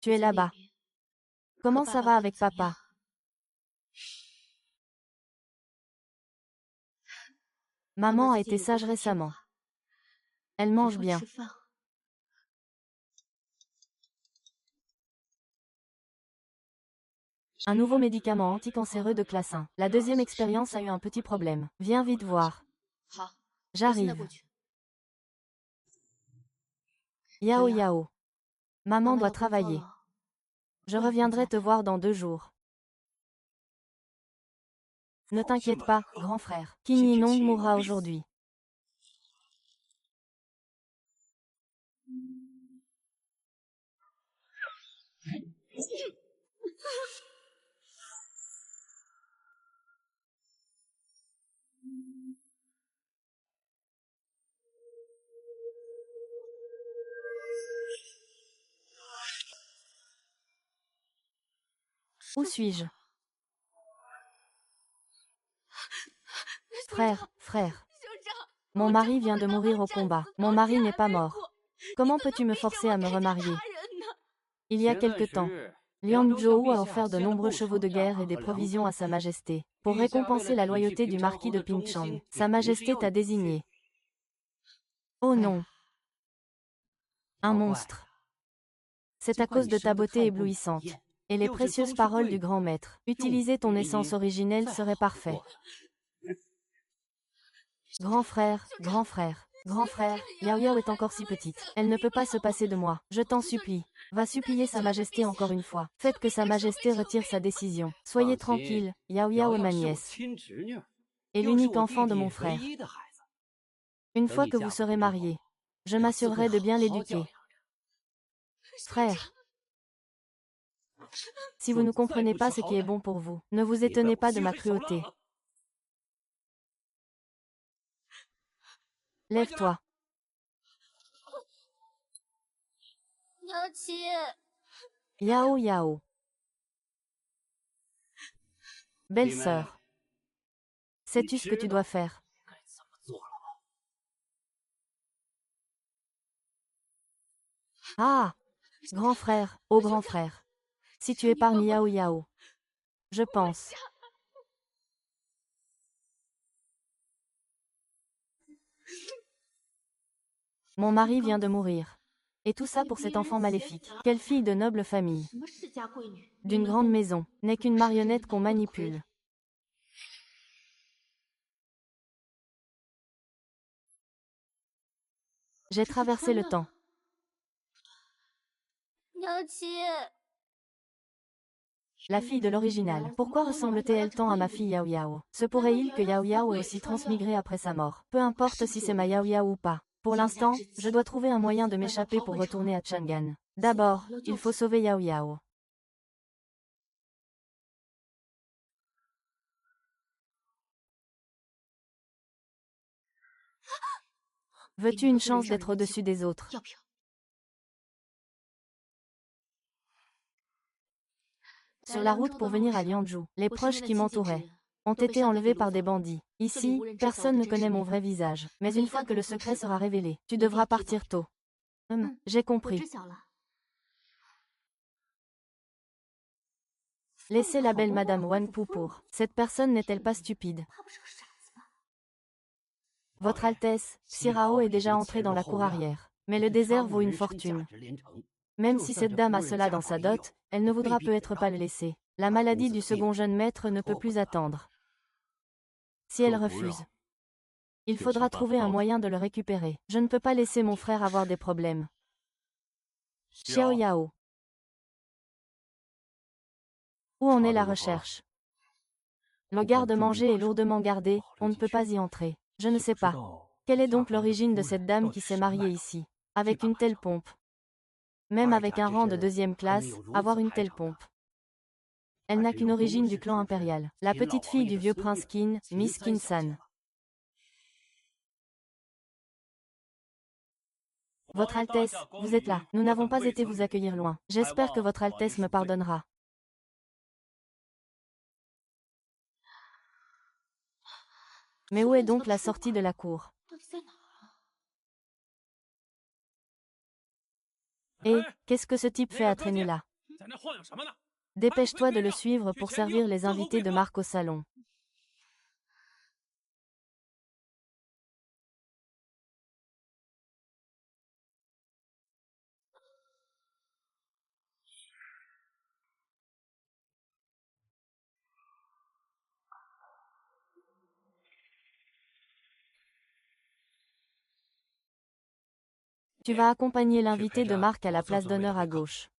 Tu es là-bas. Comment ça va avec papa? Maman a été sage récemment. Elle mange bien. Un nouveau médicament anticancéreux de classe 1. La deuxième expérience a eu un petit problème. Viens vite voir. J'arrive. Yao Yao. Maman doit travailler. Je reviendrai te voir dans 2 jours. Ne t'inquiète pas, grand frère. Qin Yinong mourra aujourd'hui. Où suis-je? Frère. Mon mari vient de mourir au combat. Mon mari n'est pas mort. Comment peux-tu me forcer à me remarier? Il y a quelque temps, Liang Zhou a offert de nombreux chevaux de guerre et des provisions à Sa Majesté. Pour récompenser la loyauté du marquis de Pingchang, Sa Majesté t'a désigné. Oh non! Un monstre. C'est à cause de ta beauté éblouissante. Et les précieuses paroles du grand maître. Utiliser ton essence originelle serait parfait. Grand frère, Yao Yao est encore si petite. Elle ne peut pas se passer de moi. Je t'en supplie. Va supplier Sa Majesté encore une fois. Faites que Sa Majesté retire sa décision. Soyez tranquille, Yao Yao est ma nièce. Et l'unique enfant de mon frère. Une fois que vous serez mariés, je m'assurerai de bien l'éduquer. Frère, si vous ne comprenez pas ce qui est bon pour vous, ne vous étonnez pas de ma cruauté. Lève-toi. Yao Yao. Belle sœur. Sais-tu ce que tu dois faire? Ah! Grand frère, oh grand frère. Si tu épargnes Yao Yao. Je pense. Mon mari vient de mourir. Et tout ça pour cet enfant maléfique. Quelle fille de noble famille. D'une grande maison. N'est qu'une marionnette qu'on manipule. J'ai traversé le temps. La fille de l'original. Pourquoi ressemble-t-elle tant à ma fille Yao Yao? Se pourrait-il que Yao Yao ait aussi transmigré après sa mort? Peu importe si c'est ma Yao Yao ou pas. Pour l'instant, je dois trouver un moyen de m'échapper pour retourner à Chang'an. D'abord, il faut sauver Yao Yao. Veux-tu une chance d'être au-dessus des autres? Sur la route pour venir à Lianzhou, les proches qui m'entouraient ont été enlevés par des bandits. Ici, personne ne connaît mon vrai visage. Mais une fois que le secret sera révélé, tu devras partir tôt. J'ai compris. Laissez la belle Madame Wanpu pour. Cette personne n'est-elle pas stupide? Votre Altesse, Xirao est déjà entré dans la cour arrière. Mais le désert vaut une fortune. Même si cette dame a cela dans sa dot, elle ne voudra peut-être pas le laisser. La maladie du second jeune maître ne peut plus attendre. Si elle refuse, il faudra trouver un moyen de le récupérer. Je ne peux pas laisser mon frère avoir des problèmes. Xiao Yao. Où en est la recherche? Le garde-manger est lourdement gardé, on ne peut pas y entrer. Je ne sais pas. Quelle est donc l'origine de cette dame qui s'est mariée ici? Avec une telle pompe. Même avec un rang de 2e classe, avoir une telle pompe. Elle n'a qu'une origine du clan impérial. La petite fille du vieux prince Qin, Miss Qin-san. Votre Altesse, vous êtes là. Nous n'avons pas été vous accueillir loin. J'espère que votre Altesse me pardonnera. Mais où est donc la sortie de la cour? Et, qu'est-ce que ce type fait à traîner là? Dépêche-toi de le suivre pour servir les invités de marque au salon. Tu vas accompagner l'invité de marque à la place d'honneur à gauche.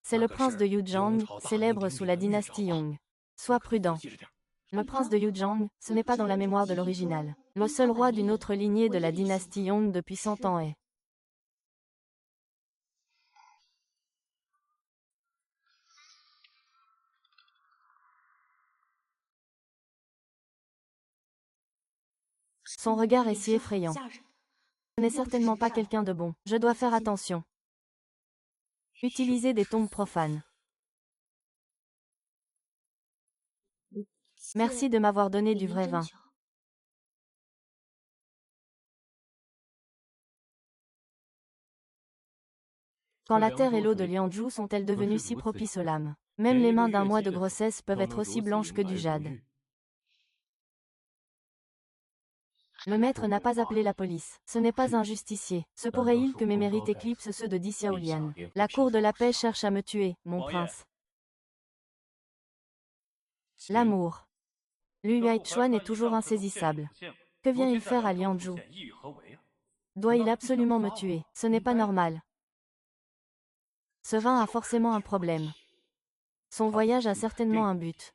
C'est le prince de Yuzhang, célèbre sous la dynastie Yong. Sois prudent. Le prince de Yuzhang, ce n'est pas dans la mémoire de l'original. Le seul roi d'une autre lignée de la dynastie Yong depuis 100 ans est. Son regard est si effrayant. Ce n'est certainement pas quelqu'un de bon. Je dois faire attention. Utiliser des tombes profanes. Merci de m'avoir donné du vrai vin. Quand la terre et l'eau de Lianzhou sont-elles devenues si propices aux lames? Même les mains d'un mois de grossesse peuvent être aussi blanches que du jade. Le maître n'a pas appelé la police. Ce n'est pas un justicier. Se pourrait-il que mes mérites éclipsent ceux de Di Xiaolian? La cour de la paix cherche à me tuer, mon prince. L'amour. Lu Yuaichuan est toujours insaisissable. Que vient-il faire à Lianzhou? Doit-il absolument me tuer? Ce n'est pas normal. Ce vin a forcément un problème. Son voyage a certainement un but.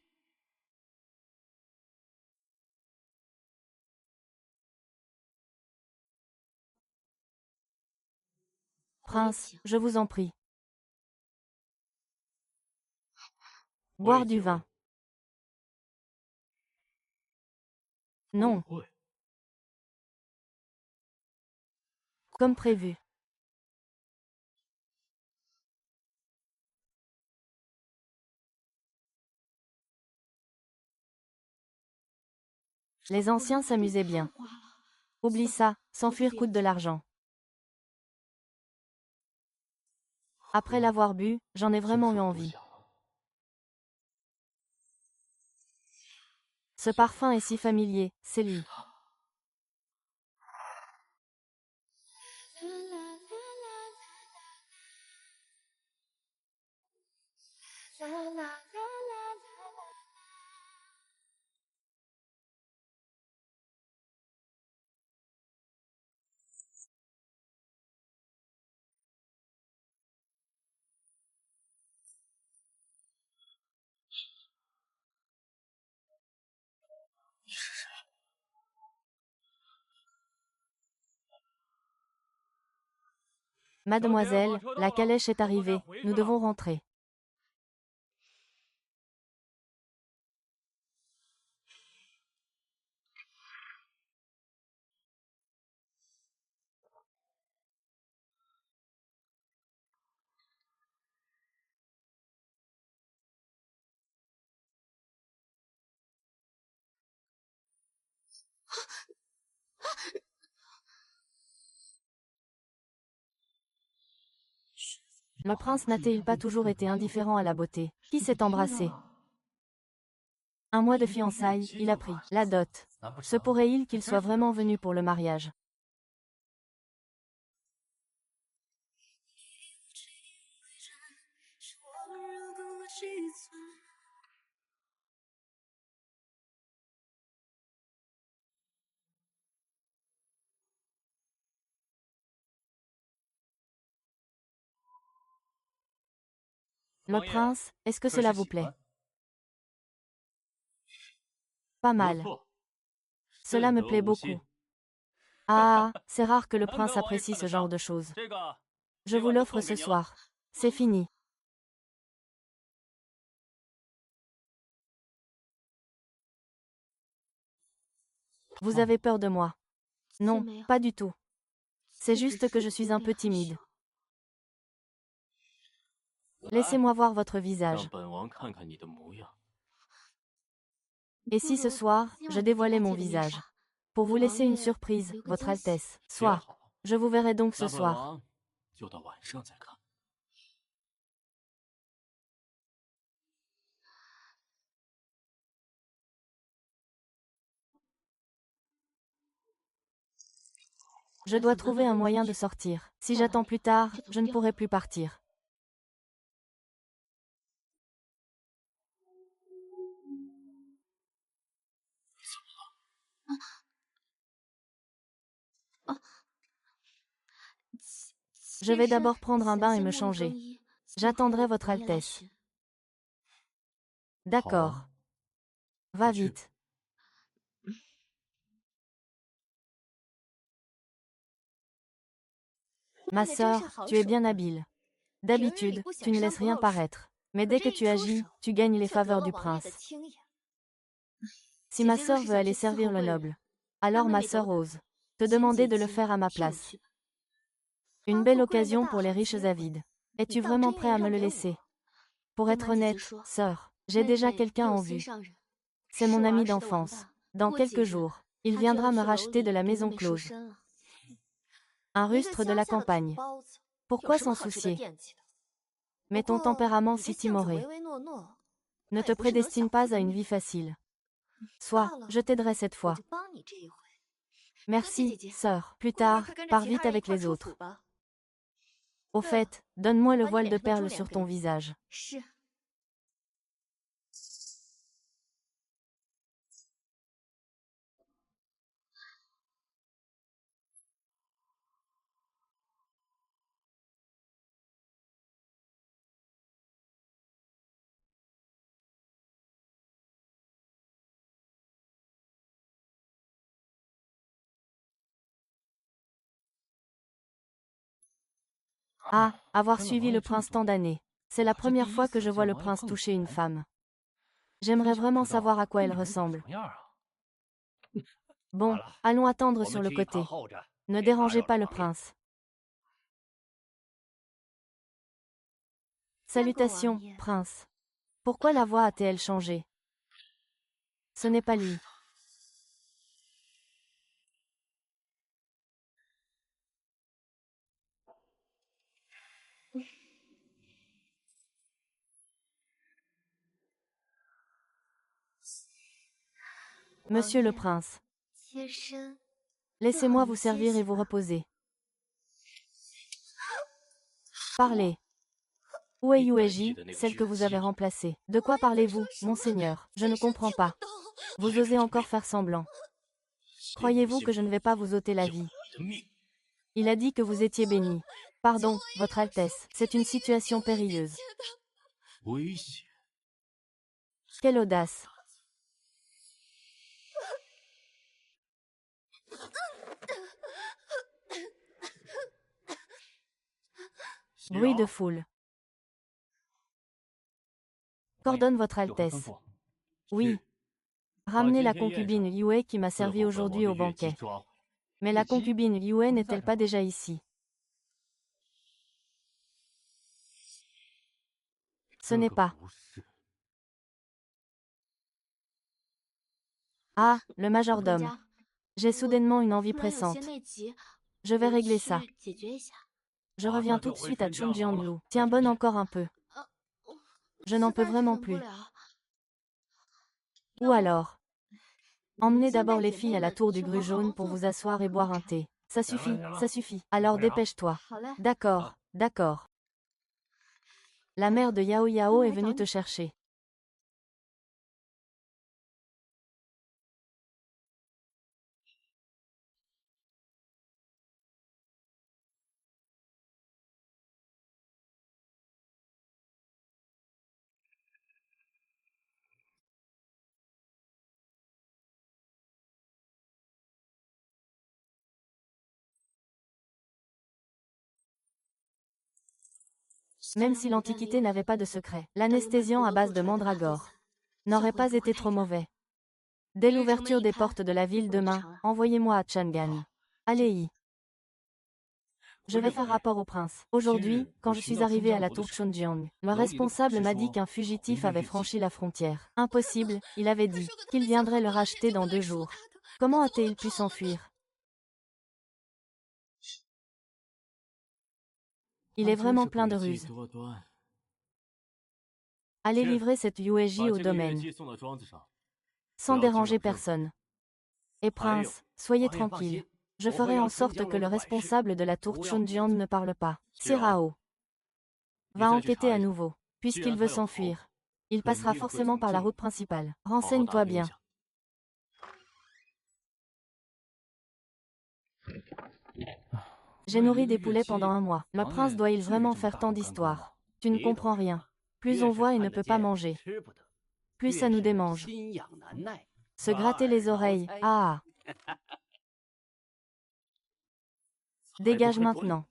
Prince, je vous en prie. Boire du vin. Non. Comme prévu. Les anciens s'amusaient bien. Oublie ça, s'enfuir coûte de l'argent. Après l'avoir bu, j'en ai vraiment eu envie. Ce parfum est si familier, c'est lui. Mademoiselle, la calèche est arrivée, nous devons rentrer. Le prince n'a-t-il pas toujours été indifférent à la beauté? Qui s'est embrassé? Un mois de fiançailles, il a pris la dot. Se pourrait-il qu'il soit vraiment venu pour le mariage? Le prince, est-ce que cela vous plaît? Pas mal. Cela me plaît beaucoup. Ah, c'est rare que le prince apprécie ce genre de choses. Je vous l'offre ce soir. C'est fini. Vous avez peur de moi? Non, pas du tout. C'est juste que je suis un peu timide. Laissez-moi voir votre visage. Et si ce soir, je dévoilais mon visage? Pour vous laisser une surprise, Votre Altesse. Soit. Je vous verrai donc ce soir. Je dois trouver un moyen de sortir. Si j'attends plus tard, je ne pourrai plus partir. Je vais d'abord prendre un bain et me changer. J'attendrai votre Altesse. D'accord. Va vite. Ma sœur, tu es bien habile. D'habitude, tu ne laisses rien paraître. Mais dès que tu agis, tu gagnes les faveurs du prince. Si ma sœur veut aller servir le noble, alors ma sœur ose te demander de le faire à ma place. Une belle occasion pour les riches avides. Es-tu vraiment prêt à me le laisser? Pour être honnête, sœur, j'ai déjà quelqu'un en vue. C'est mon ami d'enfance. Dans quelques jours, il viendra me racheter de la maison close. Un rustre de la campagne. Pourquoi s'en soucier? Mais ton tempérament si timoré ne te prédestine pas à une vie facile. Sois, je t'aiderai cette fois. Merci, sœur. Plus tard, pars vite avec les autres. Au fait, donne-moi le voile de perles sur ton visage. Ah, avoir suivi le prince tant d'années. C'est la première fois que je vois le prince toucher une femme. J'aimerais vraiment savoir à quoi elle ressemble. Bon, allons attendre sur le côté. Ne dérangez pas le prince. Salutations, prince. Pourquoi la voix a-t-elle changé? Ce n'est pas lui. Monsieur le prince. Laissez-moi vous servir et vous reposer. Parlez. Où est Yueji, celle que vous avez remplacée? De quoi parlez-vous, monseigneur? Je ne comprends pas. Vous osez encore faire semblant. Croyez-vous que je ne vais pas vous ôter la vie? Il a dit que vous étiez béni. Pardon, votre Altesse, c'est une situation périlleuse. Quelle audace! Bruit de foule. Qu'ordonne votre Altesse? Oui. Ramenez la concubine Yue qui m'a servi aujourd'hui au banquet. Mais la concubine Yue n'est-elle pas déjà ici? Ce n'est pas. Ah, le majordome. J'ai soudainement une envie pressante. Je vais régler ça. Je reviens tout de suite à Chunjianlu. Tiens bonne encore un peu. Je n'en peux vraiment plus. Ou alors, emmenez d'abord les filles à la tour du Grue Jaune pour vous asseoir et boire un thé. Ça suffit, ça suffit. Alors dépêche-toi. D'accord, d'accord. La mère de Yao Yao est venue te chercher. Même si l'Antiquité n'avait pas de secret, l'anesthésiant à base de mandragore n'aurait pas été trop mauvais. Dès l'ouverture des portes de la ville demain, envoyez-moi à Chang'an. Allez-y. Je vais faire rapport au prince. Aujourd'hui, quand je suis arrivé à la tour Chunjiang, le responsable m'a dit qu'un fugitif avait franchi la frontière. Impossible, il avait dit qu'il viendrait le racheter dans 2 jours. Comment a-t-il pu s'enfuir? Il est vraiment plein de ruses. Allez livrer cette Yueji au domaine, sans déranger personne. Et prince, soyez tranquille. Je ferai en sorte que le responsable de la tour Chunjian ne parle pas. Sirao va enquêter à nouveau. Puisqu'il veut s'enfuir, il passera forcément par la route principale. Renseigne-toi bien. J'ai nourri des poulets pendant un mois. Le prince doit-il vraiment faire tant d'histoires? Tu ne comprends rien. Plus on voit et ne peut pas manger, plus ça nous démange. Se gratter les oreilles, ah! Dégage maintenant.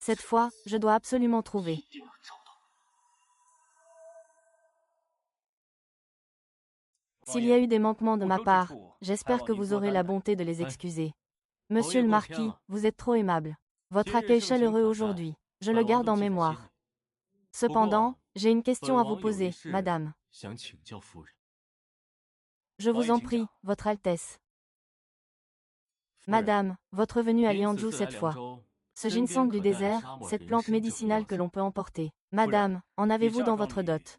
Cette fois, je dois absolument trouver. S'il y a eu des manquements de ma part, j'espère que vous aurez la bonté de les excuser. Monsieur le marquis, vous êtes trop aimable. Votre accueil chaleureux aujourd'hui, je le garde en mémoire. Cependant, j'ai une question à vous poser, madame. Je vous en prie, Votre Altesse. Madame, votre venue à Lianzhou cette fois. Ce ginseng du désert, cette plante médicinale que l'on peut emporter. Madame, en avez-vous dans votre dot?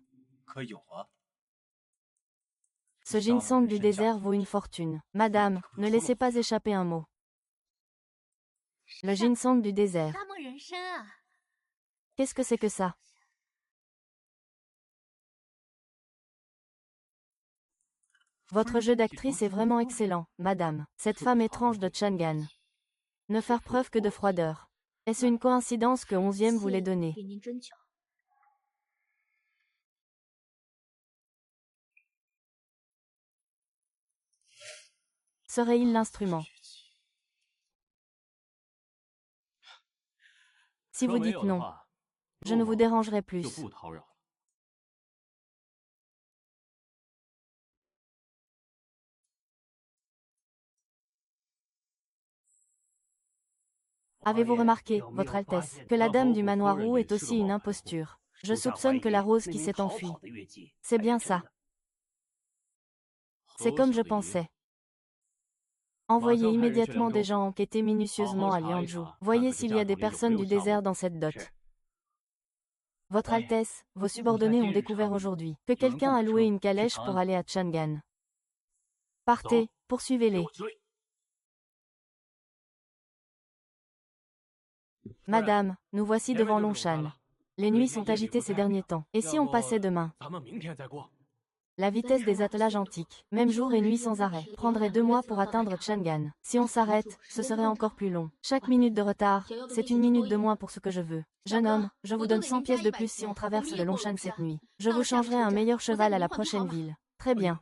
Ce ginseng du désert vaut une fortune. Madame, ne laissez pas échapper un mot. Le ginseng du désert. Qu'est-ce que c'est que ça? Votre jeu d'actrice est vraiment excellent, madame. Cette femme étrange de Chang'an. Ne faire preuve que de froideur. Est-ce une coïncidence que 11e vous l'ait donné? Serait-il l'instrument? Si vous dites non, je ne vous dérangerai plus. Avez-vous remarqué, Votre Altesse, que la dame du manoir roux est aussi une imposture? Je soupçonne que la rose qui s'est enfuie. C'est bien ça. C'est comme je pensais. Envoyez immédiatement des gens enquêter minutieusement à Lianzhou. Voyez s'il y a des personnes du désert dans cette dot. Votre Altesse, vos subordonnés ont découvert aujourd'hui que quelqu'un a loué une calèche pour aller à Chang'an. Partez, poursuivez-les. Madame, nous voici devant Longshan. Les nuits sont agitées ces derniers temps. Et si on passait demain? La vitesse des attelages antiques, même jour et nuit sans arrêt, prendrait 2 mois pour atteindre Chang'an. Si on s'arrête, ce serait encore plus long. Chaque minute de retard, c'est une minute de moins pour ce que je veux. Jeune homme, je vous donne 100 pièces de plus si on traverse le Longshan cette nuit. Je vous changerai un meilleur cheval à la prochaine ville. Très bien.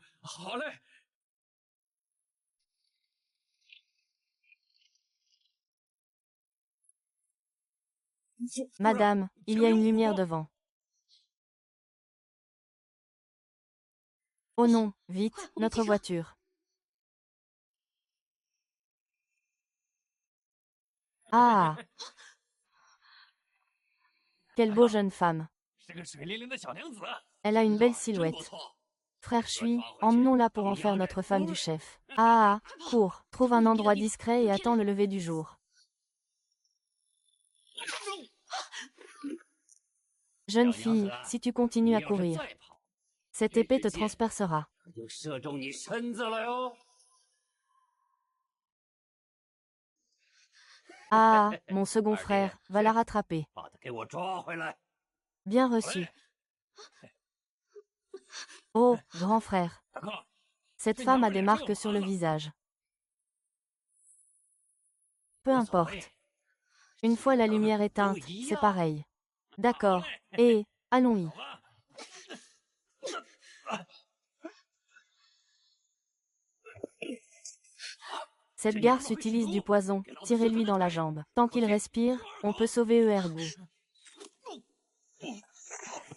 Madame, il y a une lumière devant. Oh non, vite, notre voiture. Ah! Quelle beau jeune femme. Elle a une belle silhouette. Frère Chui, emmenons-la pour en faire notre femme du chef. Ah, cours, trouve un endroit discret et attends le lever du jour. Jeune fille, si tu continues à courir, cette épée te transpercera. Ah, mon second frère, va la rattraper. Bien reçu. Oh, grand frère. Cette femme a des marques sur le visage. Peu importe. Une fois la lumière éteinte, c'est pareil. D'accord. Et, allons-y. Cette garce utilise du poison, tirez-lui dans la jambe. Tant qu'il respire, on peut sauver Ergu.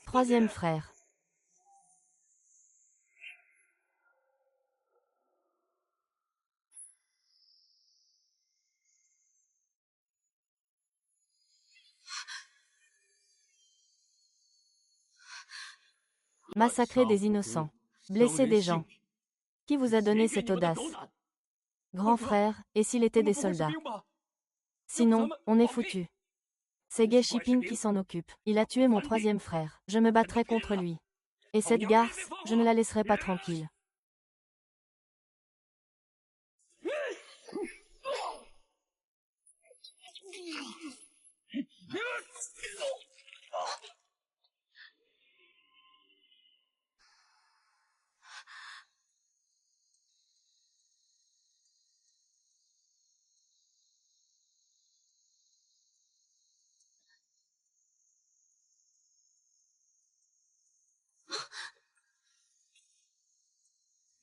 3e frère. Massacrer des innocents. Blesser des gens. Qui vous a donné cette audace? Grand frère, et s'il était des soldats? Sinon, on est foutu. C'est Gai Shipping qui s'en occupe. Il a tué mon troisième frère. Je me battrai contre lui. Et cette garce, je ne la laisserai pas tranquille.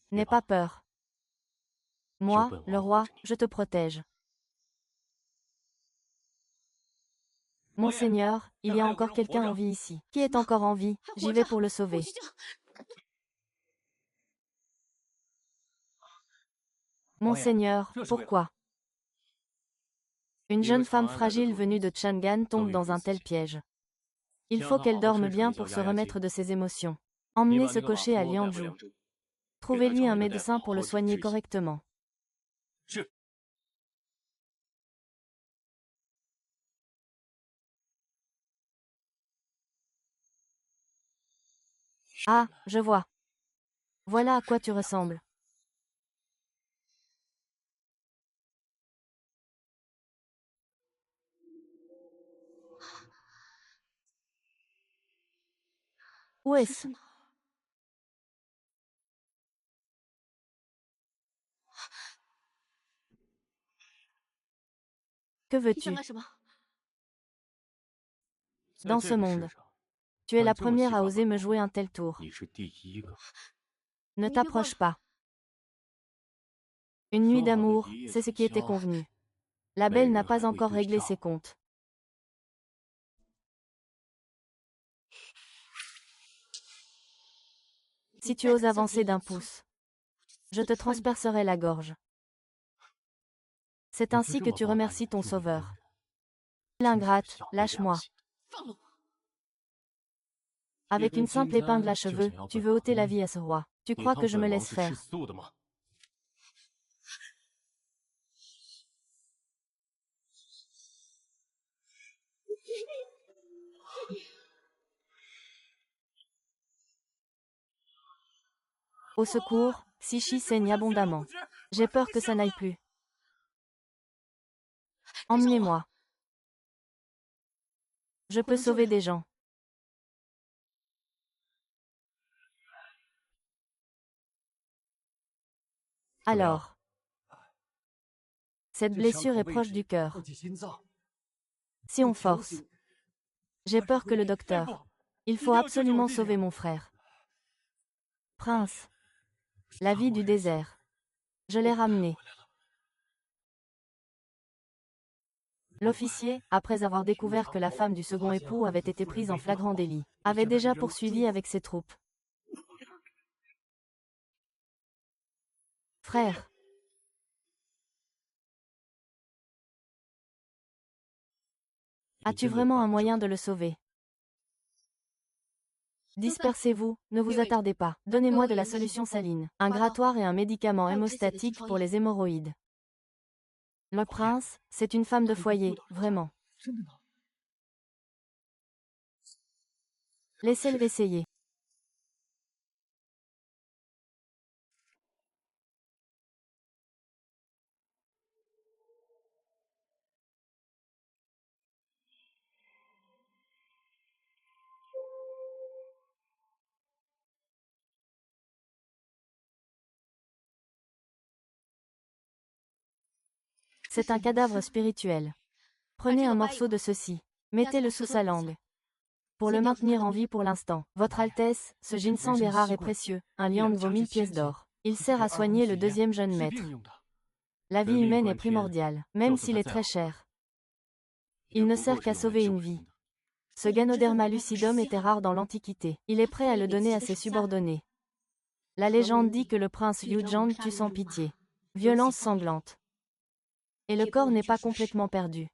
N'aie pas peur. Moi, le roi, je te protège. Monseigneur, il y a encore quelqu'un en vie ici. Qui est encore en vie? J'y vais pour le sauver. Monseigneur, pourquoi? Une jeune femme fragile venue de Chang'an tombe dans un tel piège. Il faut qu'elle dorme bien pour se remettre de ses émotions. Emmenez ce cocher à Lianzhou. Trouvez-lui un médecin pour le soigner correctement. Ah, je vois. Voilà à quoi tu ressembles. Où est-ce? Que veux-tu? Dans ce monde. Tu es la première à oser me jouer un tel tour. Ne t'approche pas. Une nuit d'amour, c'est ce qui était convenu. La belle n'a pas encore réglé ses comptes. Si tu oses avancer d'un pouce, je te transpercerai la gorge. C'est ainsi que tu remercies ton sauveur. L'ingrate, lâche-moi. Avec une simple épingle à cheveux, tu veux ôter la vie à ce roi. Tu crois que je me laisse faire? Au secours, Sichi saigne abondamment. J'ai peur que ça n'aille plus. Emmenez-moi. Je peux sauver des gens. Alors. Cette blessure est proche du cœur. Si on force. J'ai peur que le docteur. Il faut absolument sauver mon frère. Prince. La vie du désert. Je l'ai ramené. L'officier, après avoir découvert que la femme du second époux avait été prise en flagrant délit, avait déjà poursuivi avec ses troupes. Frère. As-tu vraiment un moyen de le sauver? Dispersez-vous, ne vous attardez pas. Donnez-moi de la solution saline, un grattoir et un médicament hémostatique pour les hémorroïdes. Le prince, c'est une femme de foyer, vraiment. Laissez-le essayer. C'est un cadavre spirituel. Prenez un morceau de ceci. Mettez-le sous sa langue. Pour le maintenir en vie pour l'instant. Votre Altesse, ce ginseng est rare et précieux. Un liang vaut 1000 pièces d'or. Il sert à soigner le deuxième jeune maître. La vie humaine est primordiale, même s'il est très cher. Il ne sert qu'à sauver une vie. Ce Ganoderma lucidum était rare dans l'Antiquité. Il est prêt à le donner à ses subordonnés. La légende dit que le prince Yuzhang tue sans pitié. Violence sanglante. Et le corps n'est pas complètement perdu.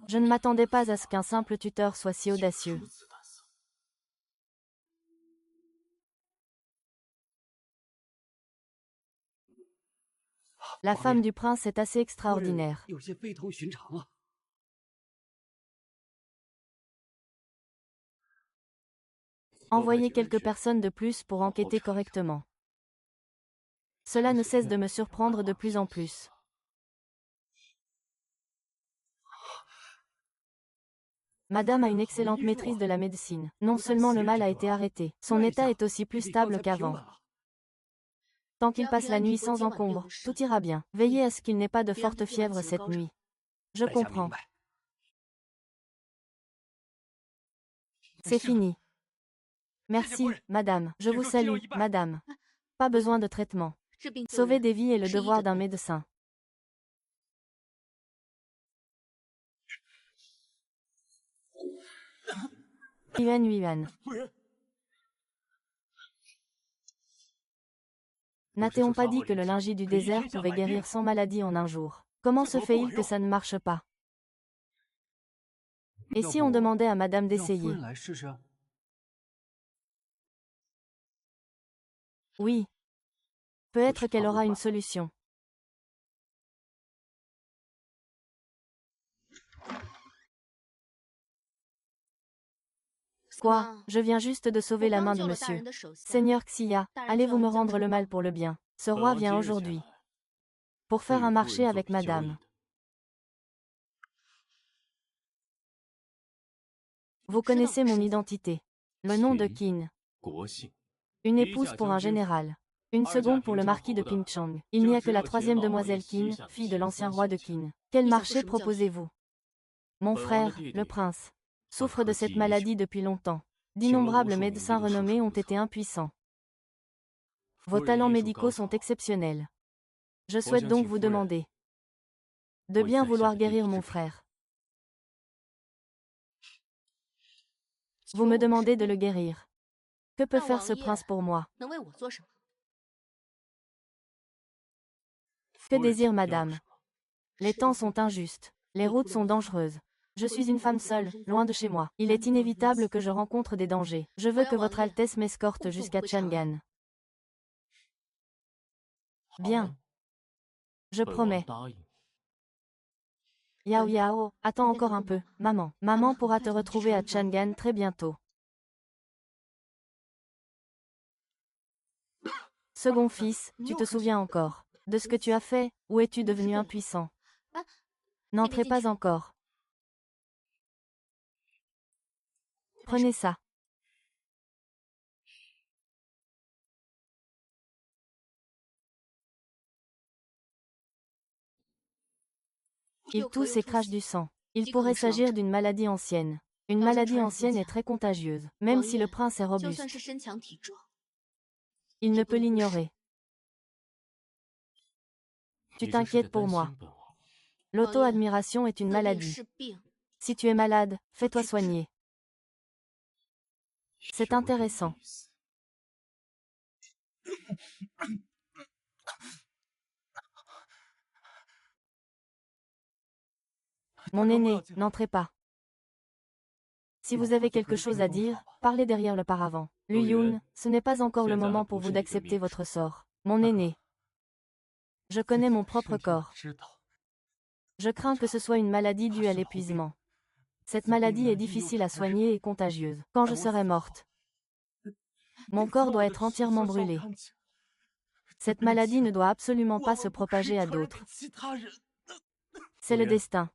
Je ne m'attendais pas à ce qu'un simple tuteur soit si audacieux. La femme du prince est assez extraordinaire. Envoyez quelques personnes de plus pour enquêter correctement. Cela ne cesse de me surprendre de plus en plus. Madame a une excellente maîtrise de la médecine. Non seulement le mal a été arrêté, son état est aussi plus stable qu'avant. Tant qu'il passe la nuit sans encombre, tout ira bien. Veillez à ce qu'il n'ait pas de forte fièvre cette nuit. Je comprends. C'est fini. Merci, madame. Je vous salue, madame. Pas besoin de traitement. Sauver des vies est le devoir d'un médecin. Yuan. N'a-t-on pas dit que le lingis du désert pouvait guérir 100 maladies en un jour? Comment se fait-il que ça ne marche pas? Et si on demandait à madame d'essayer? Oui. Peut-être qu'elle aura une solution. Quoi? Je viens juste de sauver la main de monsieur. Seigneur Xia, allez-vous me rendre le mal pour le bien? Ce roi vient aujourd'hui pour faire un marché avec madame. Vous connaissez mon identité. Le nom de Qin. Une épouse pour un général. Une seconde pour le marquis de Pingchang. Il n'y a que la troisième demoiselle Qin, fille de l'ancien roi de Qin. Quel marché proposez-vous? Mon frère, le prince, souffre de cette maladie depuis longtemps. D'innombrables médecins renommés ont été impuissants. Vos talents médicaux sont exceptionnels. Je souhaite donc vous demander de bien vouloir guérir mon frère. Vous me demandez de le guérir. Que peut faire ce prince pour moi? Que désire madame? Les temps sont injustes. Les routes sont dangereuses. Je suis une femme seule, loin de chez moi. Il est inévitable que je rencontre des dangers. Je veux que votre Altesse m'escorte jusqu'à Chang'an. Bien. Je promets. Yao Yao, attends encore un peu, maman. Maman pourra te retrouver à Chang'an très bientôt. Second fils, tu te souviens encore de ce que tu as fait, ou es-tu devenu impuissant? N'entrez pas encore. Prenez ça. Il tousse et crache du sang. Il pourrait s'agir d'une maladie ancienne. Une maladie ancienne est très contagieuse, même si le prince est robuste. Il ne peut l'ignorer. Tu t'inquiètes pour moi. L'auto-admiration est une maladie. Si tu es malade, fais-toi soigner. C'est intéressant. Mon aîné, n'entrez pas. Si vous avez quelque chose à dire, parlez derrière le paravent. Lu Yun, ce n'est pas encore le moment pour vous d'accepter votre sort. Mon aîné. Je connais mon propre corps. Je crains que ce soit une maladie due à l'épuisement. Cette maladie est difficile à soigner et contagieuse. Quand je serai morte, mon corps doit être entièrement brûlé. Cette maladie ne doit absolument pas se propager à d'autres. C'est le destin.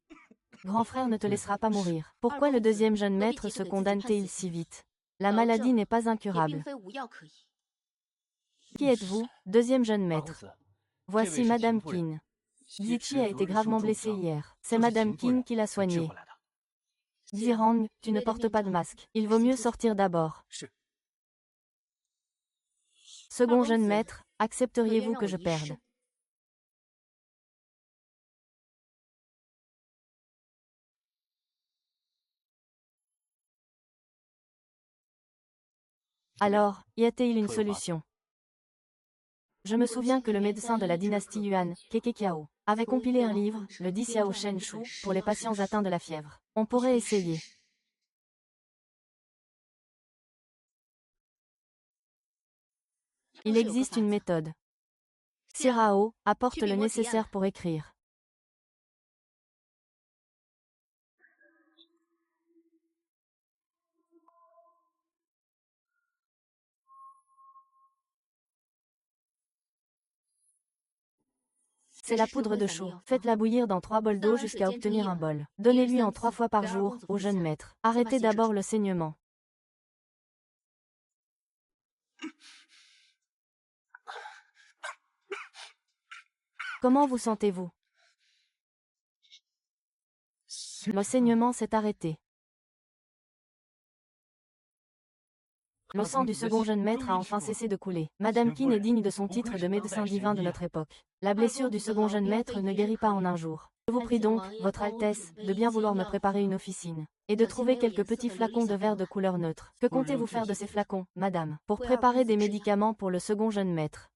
Grand frère ne te laissera pas mourir. Pourquoi le deuxième jeune maître se condamne-t-il si vite? La maladie n'est pas incurable. Qui êtes-vous, deuxième jeune maître? Voici Madame Qin. Ziqi a été gravement blessée hier. C'est Madame Qin qui l'a soignée. Zirang, tu ne portes pas de masque. Il vaut mieux sortir d'abord. Second jeune maître, accepteriez-vous que je perde? Alors, y a-t-il une solution? Je me souviens que le médecin de la dynastie Yuan, Keke Kiao, avait compilé un livre, le 10 Xiao Shen Shu, pour les patients atteints de la fièvre. On pourrait essayer. Il existe une méthode. Sirao apporte le nécessaire pour écrire. C'est la poudre de chou. Faites-la bouillir dans 3 bols d'eau jusqu'à obtenir un bol. Donnez-lui en 3 fois par jour, au jeune maître. Arrêtez d'abord le saignement. Comment vous sentez-vous? Le saignement s'est arrêté. Le sang du second jeune maître a enfin cessé de couler. Madame Qin est digne de son titre de médecin divin de notre époque. La blessure du second jeune maître ne guérit pas en un jour. Je vous prie donc, Votre Altesse, de bien vouloir me préparer une officine, et de trouver quelques petits flacons de verre de couleur neutre. Que comptez-vous faire de ces flacons, madame, pour préparer des médicaments pour le second jeune maître?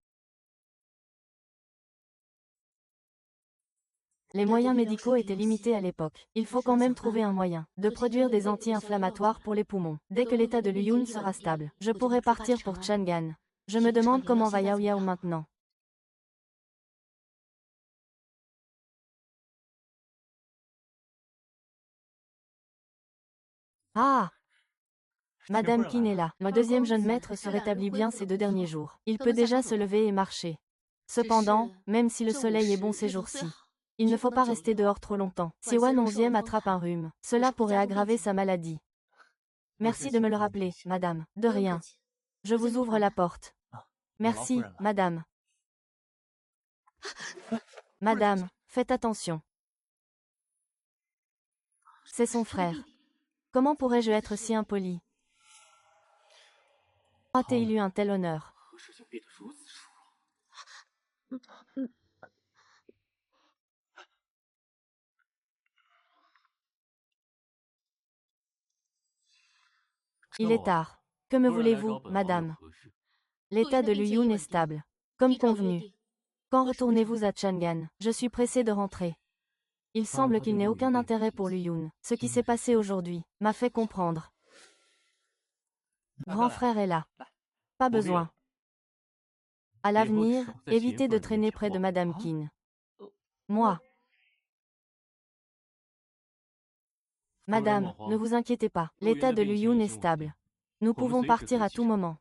Les moyens médicaux étaient limités à l'époque. Il faut quand même trouver un moyen de produire des anti-inflammatoires pour les poumons. Dès que l'état de Luyun sera stable, je pourrai partir pour Chang'an. Je me demande comment va Yao Yao maintenant. Ah! Madame Qin est là. Le deuxième jeune maître se rétablit bien ces 2 derniers jours. Il peut déjà se lever et marcher. Cependant, même si le soleil est bon ces jours-ci, il ne faut pas rester dehors trop longtemps. Si Wan 11e attrape un rhume, cela pourrait aggraver sa maladie. Merci de me le rappeler, madame. De rien. Je vous ouvre la porte. Merci, madame. Madame, faites attention. C'est son frère. Comment pourrais-je être si impoli? A-t-il eu un tel honneur? Il est tard. Que me voulez-vous, madame? L'état de Luyun est stable. Comme convenu. Quand retournez-vous à Chang'an? Je suis pressé de rentrer. Il semble qu'il n'ait aucun intérêt pour Luyun. Ce qui s'est passé aujourd'hui m'a fait comprendre. Grand frère est là. Pas besoin. À l'avenir, évitez de traîner près de Madame Qin. Moi. Madame, ne vous inquiétez pas. L'état de Luyun est stable. Nous pouvons partir à tout moment.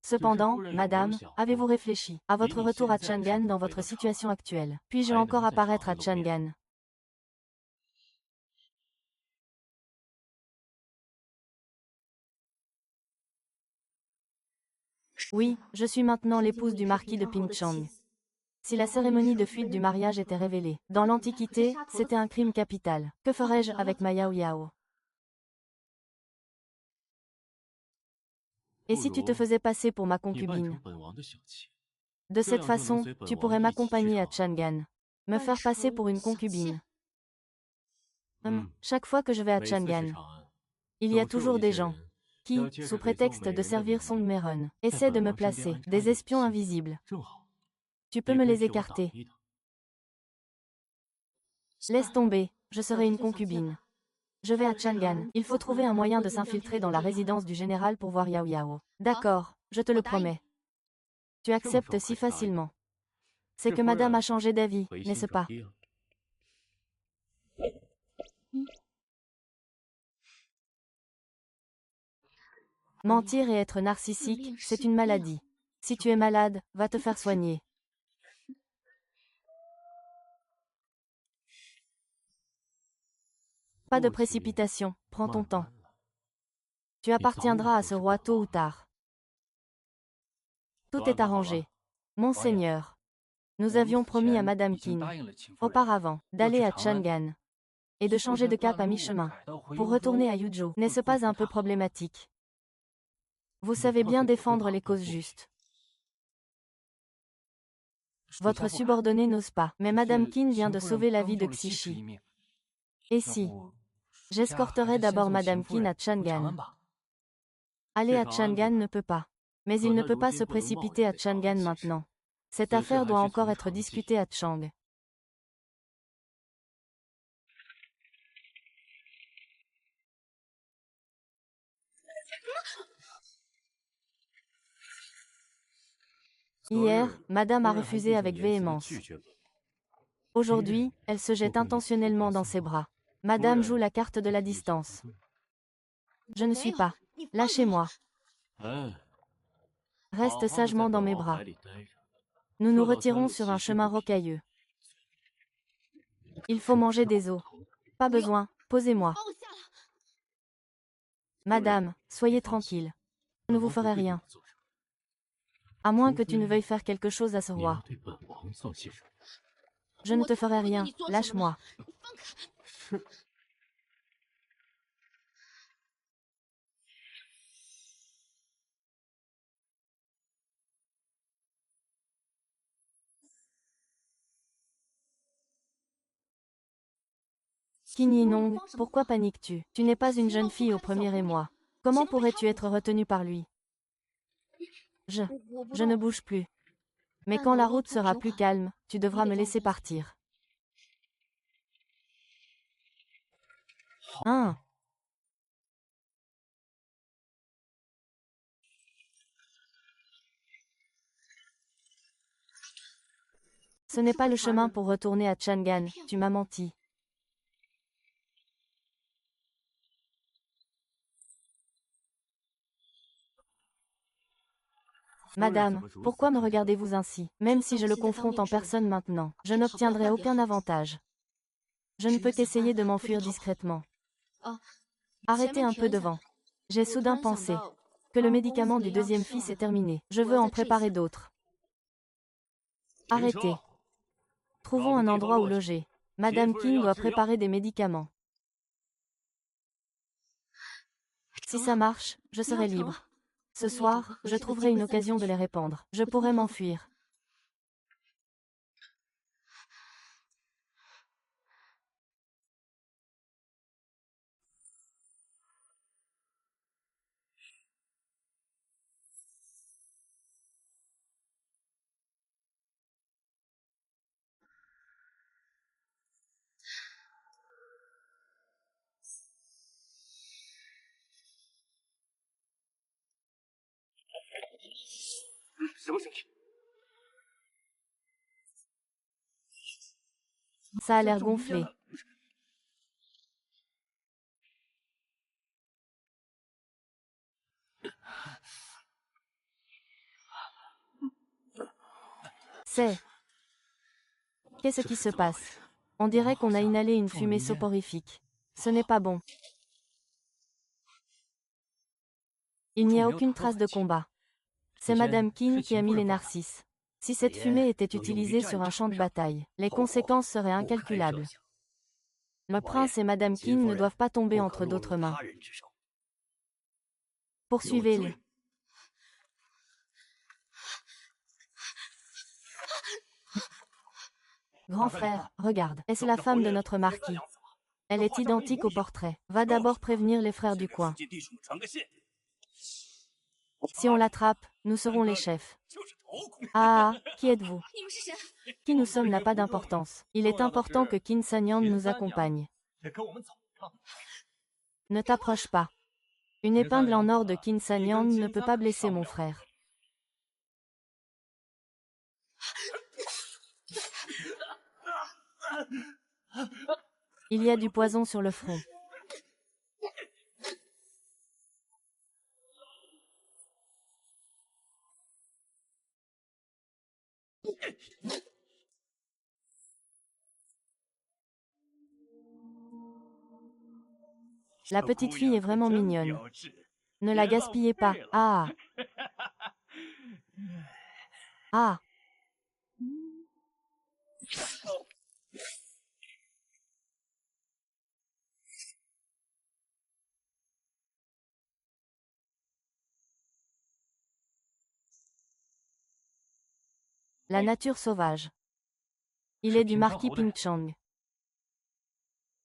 Cependant, madame, avez-vous réfléchi à votre retour à Chang'an dans votre situation actuelle? Puis-je encore apparaître à Chang'an? Oui, je suis maintenant l'épouse du marquis de Pingchang. Si la cérémonie de fuite du mariage était révélée, dans l'Antiquité, c'était un crime capital. Que ferais-je avec ma Yao Yao? Et si tu te faisais passer pour ma concubine? De cette façon, tu pourrais m'accompagner à Chang'an. Me faire passer pour une concubine. Chaque fois que je vais à Chang'an, il y a toujours des gens qui, sous prétexte de servir Song Meron, essaient de me placer, des espions invisibles. Tu peux me les écarter. Laisse tomber, je serai une concubine. Je vais à Chang'an. Il faut trouver un moyen de s'infiltrer dans la résidence du général pour voir Yao Yao. D'accord, je te le promets. Tu acceptes si facilement. C'est que madame a changé d'avis, n'est-ce pas? Mentir et être narcissique, c'est une maladie. Si tu es malade, va te faire soigner. Pas de précipitation, prends ton temps. Tu appartiendras à ce roi tôt ou tard. Tout est arrangé. Monseigneur, nous avions promis à Madame Qin, auparavant, d'aller à Chang'an et de changer de cap à mi-chemin pour retourner à Yuzhou. N'est-ce pas un peu problématique? Vous savez bien défendre les causes justes. Votre subordonné n'ose pas, mais Madame Qin vient de sauver la vie de Xishi. Et si j'escorterai d'abord Madame Qin à Chang'an? Aller à Chang'an ne peut pas. Mais il ne peut pas se précipiter à Chang'an maintenant. Cette affaire doit encore être discutée à Chang. Hier, Madame a refusé avec véhémence. Aujourd'hui, elle se jette intentionnellement dans ses bras. Madame joue la carte de la distance. Je ne suis pas. Lâchez-moi. Reste sagement dans mes bras. Nous nous retirons sur un chemin rocailleux. Il faut manger des os. Pas besoin, posez-moi. Madame, soyez tranquille. Je ne vous ferai rien. À moins que tu ne veuilles faire quelque chose à ce roi. Je ne te ferai rien, lâche-moi. Qin Yinong, pourquoi paniques-tu? Tu n'es pas une jeune fille au premier émoi. Comment pourrais-tu être retenue par lui? Je ne bouge plus. Mais quand la route sera plus calme, tu devras me laisser partir. Hein? Ce n'est pas le chemin pour retourner à Chang'an, tu m'as menti. Madame, pourquoi me regardez-vous ainsi? Même si je le confronte en personne maintenant, je n'obtiendrai aucun avantage. Je ne peux qu'essayer de m'enfuir discrètement. Arrêtez un peu devant. J'ai soudain pensé que le médicament du deuxième fils est terminé. Je veux en préparer d'autres. Arrêtez. Trouvons un endroit où loger. Madame Qin doit préparer des médicaments. Si ça marche, je serai libre. Ce soir, je trouverai une occasion de les répandre. Je pourrai m'enfuir. Ça a l'air gonflé. Qu'est-ce qui se passe? On dirait qu'on a inhalé une fumée soporifique. Ce n'est pas bon. Il n'y a aucune trace de combat. C'est Madame Qin qui a mis les narcisses. Si cette fumée était utilisée sur un champ de bataille, les conséquences seraient incalculables. Le prince et Madame Qin ne doivent pas tomber entre d'autres mains. Poursuivez-le. Grand frère, regarde, est-ce la femme de notre marquis? Elle est identique au portrait. Va d'abord prévenir les frères du coin. Si on l'attrape, nous serons les chefs. Ah, qui êtes-vous? Qui nous sommes n'a pas d'importance. Il est important que Qin Sanyan nous accompagne. Ne t'approche pas. Une épingle en or de Qin Sanyan ne peut pas blesser mon frère. Il y a du poison sur le front. La petite fille est vraiment mignonne. Ne la gaspillez pas. Ah! Ah! La nature sauvage. Il est du marquis Pingchang.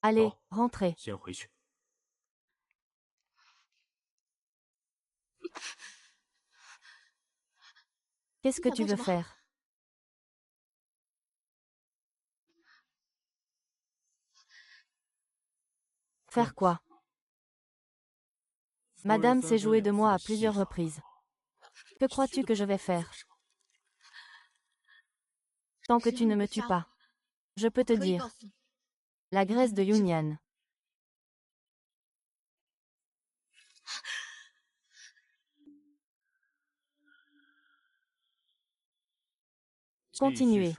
Allez, rentrez. Qu'est-ce que tu veux faire? Faire quoi? Madame s'est jouée de moi à plusieurs reprises. Que crois-tu que je vais faire? Tant que tu ne me tues pas. Je peux te dire. La graisse de Yunyan. Continuez.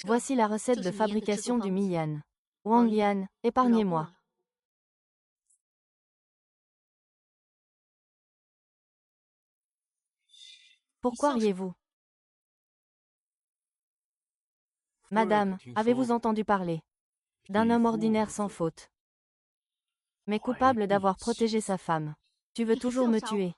Voici la recette de fabrication du Miyan. Wang Yan, épargnez-moi. Pourquoi riez-vous? Madame, avez-vous entendu parler d'un homme ordinaire sans faute, mais coupable d'avoir protégé sa femme? Tu veux toujours me tuer?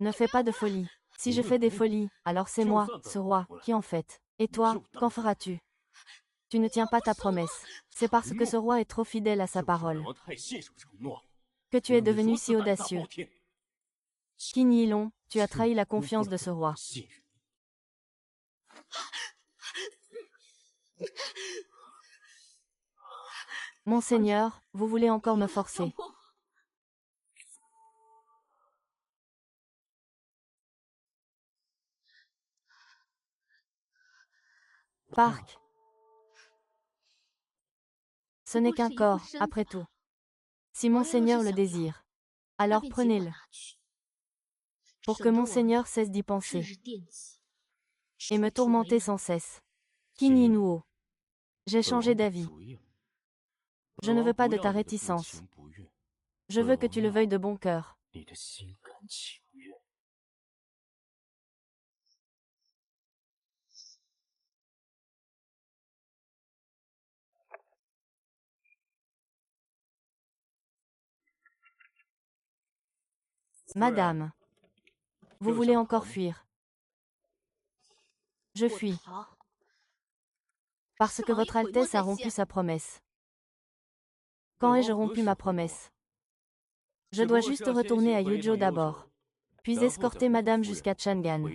Ne fais pas de folie. Si je fais des folies, alors c'est moi, ce roi, qui en fait. Et toi, qu'en feras-tu? Tu ne tiens pas ta promesse. C'est parce que ce roi est trop fidèle à sa parole que tu es devenu si audacieux. Qin Yilong, tu as trahi la confiance de ce roi. Monseigneur, vous voulez encore me forcer. Parc. Ce n'est qu'un corps, après tout. Si Monseigneur le désire, alors prenez-le. Pour que Monseigneur cesse d'y penser et me tourmenter sans cesse. Qin Yinuo, j'ai changé d'avis. Je ne veux pas de ta réticence. Je veux que tu le veuilles de bon cœur. Madame, vous voulez encore fuir? Je fuis. Parce que votre Altesse a rompu sa promesse. Quand ai-je rompu ma promesse? Je dois juste retourner à Yuzhou d'abord, puis escorter Madame jusqu'à Chang'an.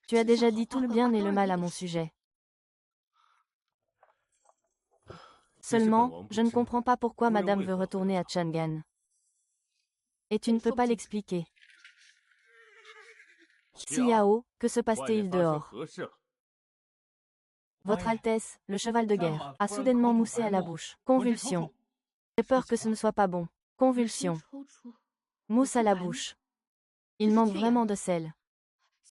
Tu as déjà dit tout le bien et le mal à mon sujet. Seulement, je ne comprends pas pourquoi Madame veut retourner à Chang'an. Et tu ne peux pas l'expliquer. Xiao, que se passe-t-il dehors? Votre Altesse, le cheval de guerre, a soudainement moussé à la bouche. Convulsion. J'ai peur que ce ne soit pas bon. Convulsion. Mousse à la bouche. Il manque vraiment de sel.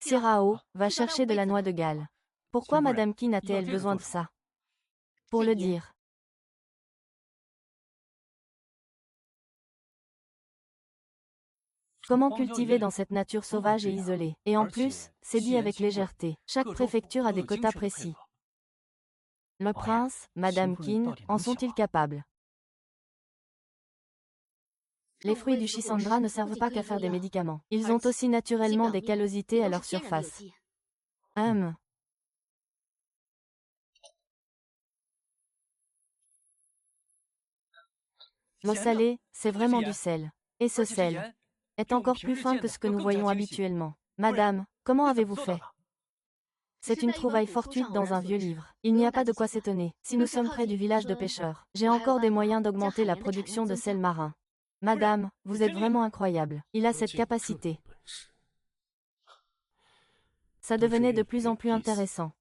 Sirao, va chercher de la noix de Galles. Pourquoi Madame Qin a-t-elle besoin de ça? Pour le dire. Comment cultiver dans cette nature sauvage et isolée? Et en plus, c'est dit avec légèreté. Chaque préfecture a des quotas précis. Le prince, Madame Qin, en sont-ils capables? Les fruits du Chisandra ne servent pas qu'à faire des médicaments. Ils ont aussi naturellement des callosités à leur surface. L'eau salée, c'est vraiment du sel. Et ce sel est encore plus fin que ce que nous voyons habituellement. Madame, comment avez-vous fait? C'est une trouvaille fortuite dans un vieux livre. Il n'y a pas de quoi s'étonner. Si nous sommes près du village de pêcheurs, j'ai encore des moyens d'augmenter la production de sel marin. Madame, vous êtes vraiment incroyable. Il a cette capacité. Ça devenait de plus en plus intéressant.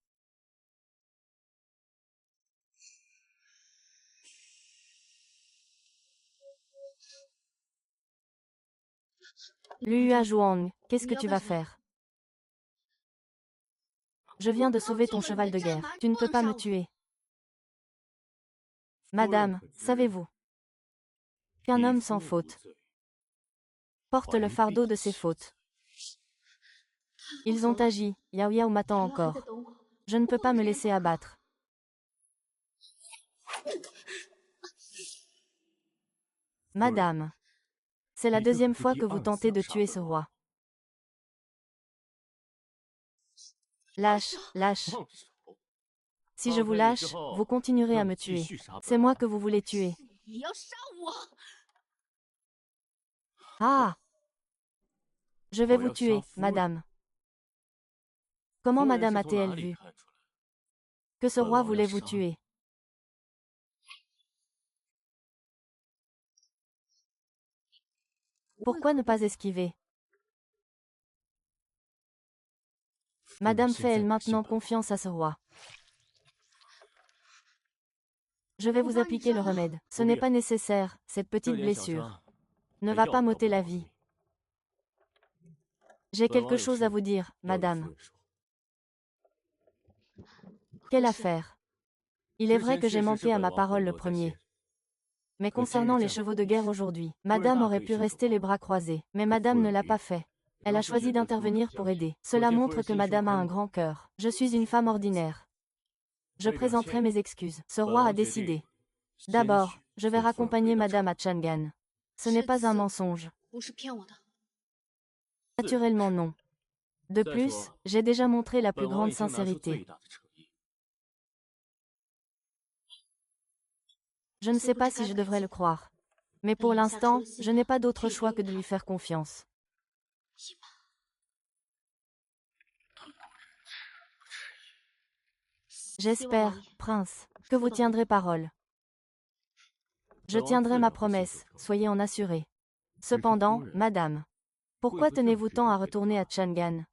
Lua Zhuang, qu'est-ce que tu vas faire? Je viens de sauver ton cheval de guerre. Tu ne peux pas me tuer. Madame, savez-vous qu'un homme sans faute porte le fardeau de ses fautes? Ils ont agi, Yao Yao m'attend encore. Je ne peux pas me laisser abattre. Madame, c'est la deuxième fois que vous tentez de tuer ce roi. Lâche, lâche. Si je vous lâche, vous continuerez à me tuer. C'est moi que vous voulez tuer. Ah! Je vais vous tuer, madame. Comment madame a-t-elle vu que ce roi voulait vous tuer? Pourquoi ne pas esquiver? Madame fait-elle maintenant confiance à ce roi? Je vais vous appliquer le remède. Ce n'est pas nécessaire, cette petite blessure ne va pas m'ôter la vie. J'ai quelque chose à vous dire, madame. Quelle affaire? Il est vrai que j'ai manqué à ma parole le premier. Mais concernant les chevaux de guerre aujourd'hui, madame aurait pu rester les bras croisés, mais madame ne l'a pas fait. Elle a choisi d'intervenir pour aider. Cela montre que madame a un grand cœur. Je suis une femme ordinaire. Je présenterai mes excuses. Ce roi a décidé. D'abord, je vais raccompagner madame à Chang'an. Ce n'est pas un mensonge. Naturellement non. De plus, j'ai déjà montré la plus grande sincérité. Je ne sais pas si je devrais le croire. Mais pour l'instant, je n'ai pas d'autre choix que de lui faire confiance. J'espère, prince, que vous tiendrez parole. Je tiendrai ma promesse, soyez en assuré. Cependant, madame, pourquoi tenez-vous tant à retourner à Chang'an?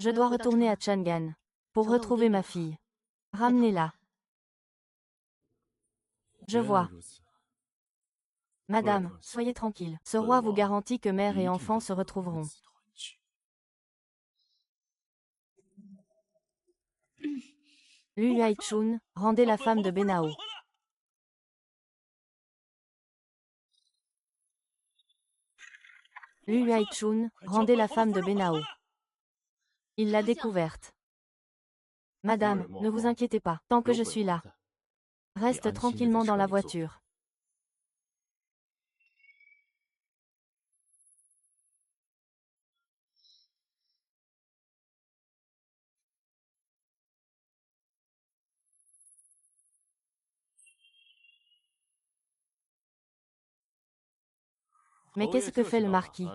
Je dois retourner à Chang'an pour retrouver ma fille. Ramenez-la. Je vois. Madame, soyez tranquille. Ce roi vous garantit que mère et enfant se retrouveront. Lu Yuaichun, rendez la femme de Benao. Lu Yuaichun, rendez la femme de Benao. Il l'a découverte. Madame, ne vous inquiétez pas, tant que je suis là. Reste tranquillement dans la voiture. Mais qu'est-ce que fait le marquis?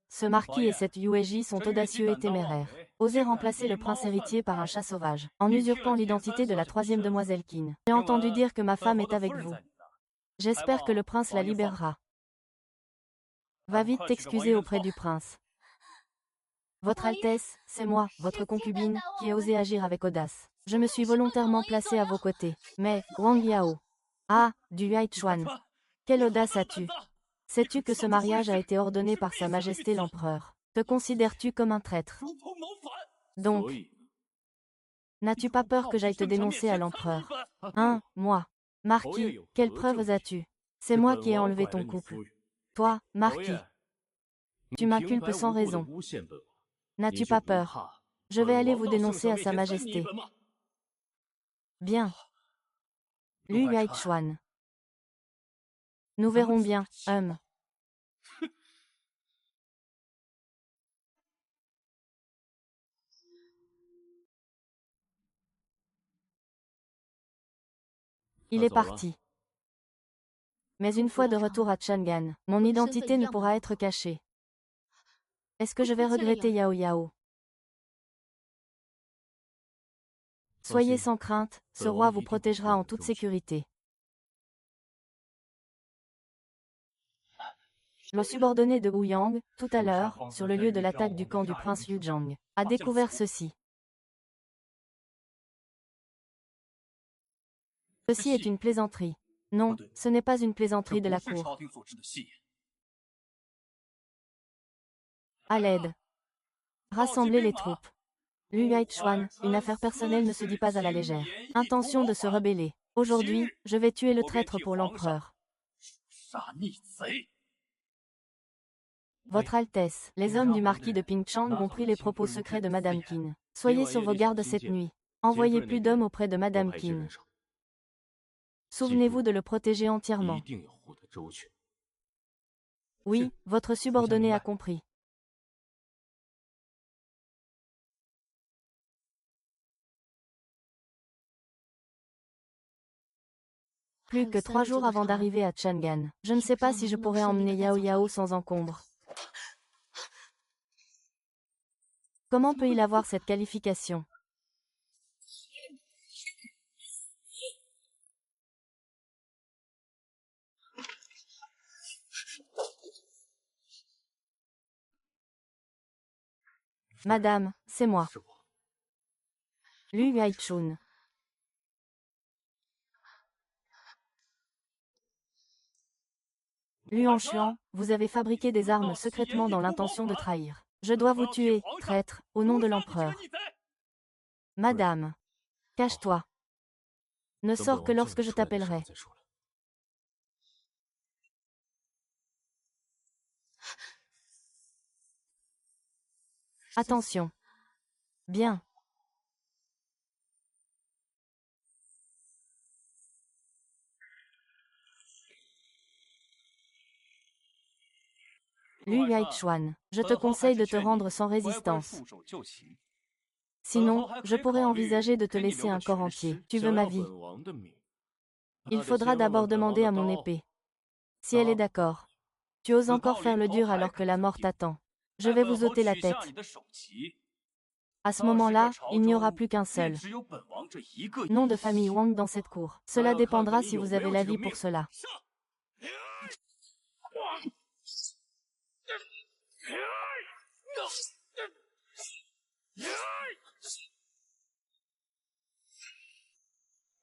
Ce marquis et cette Yueji sont audacieux et téméraires. Oser remplacer le prince héritier par un chat sauvage, en usurpant l'identité de la troisième demoiselle Qin. J'ai entendu dire que ma femme est avec vous. J'espère que le prince la libérera. Va vite t'excuser auprès du prince. Votre Altesse, c'est moi, votre concubine, qui ai osé agir avec audace. Je me suis volontairement placée à vos côtés. Mais, Wang Yao. Ah, du Yuaichuan. Quelle audace as-tu? Sais-tu que ce mariage a été ordonné par Sa Majesté l'Empereur? Te considères-tu comme un traître? Donc, n'as-tu pas peur que j'aille te dénoncer à l'Empereur? Hein, moi? Marquis, quelles preuves as-tu? C'est moi qui ai enlevé ton couple. Toi, Marquis. Tu m'inculpes sans raison. N'as-tu pas peur? Je vais aller vous dénoncer à Sa Majesté. Bien. Lu Yuaichuan. Nous verrons bien, Il est parti. Mais une fois de retour à Chang'an, mon identité ne pourra être cachée. Est-ce que je vais regretter Yao Yao? Soyez sans crainte, ce roi vous protégera en toute sécurité. Le subordonné de Wu Yang, tout à l'heure, sur le lieu de l'attaque du camp du prince Yu Zhang, a découvert ceci. Ceci est une plaisanterie. Non, ce n'est pas une plaisanterie de la cour. À l'aide. Rassemblez les troupes. Lu Yuaichuan, une affaire personnelle ne se dit pas à la légère. Intention de se rebeller. Aujourd'hui, je vais tuer le traître pour l'empereur. Votre Altesse, les hommes du marquis de Pingchang ont pris les propos secrets de Madame Qin. Soyez sur vos gardes cette nuit. Envoyez plus d'hommes auprès de Madame Qin. Souvenez-vous de le protéger entièrement. Oui, votre subordonné a compris. Plus que 3 jours avant d'arriver à Chang'an. Je ne sais pas si je pourrais emmener Yao Yao sans encombre. Comment peut-il avoir cette qualification? Madame, c'est moi. Lu Yuaichun. Luan Chuan, vous avez fabriqué des armes secrètement dans l'intention de trahir. Je dois vous tuer, traître, au nom de l'empereur. Madame. Cache-toi. Ne sors que lorsque je t'appellerai. Attention. Bien. Lu Yuaichuan, je te conseille de te rendre sans résistance. Sinon, je pourrais envisager de te laisser un corps entier. Tu veux ma vie? Il faudra d'abord demander à mon épée. Si elle est d'accord. Tu oses encore faire le dur alors que la mort t'attend. Je vais vous ôter la tête. À ce moment-là, il n'y aura plus qu'un seul nom de famille Wang dans cette cour. Cela dépendra si vous avez la vie pour cela.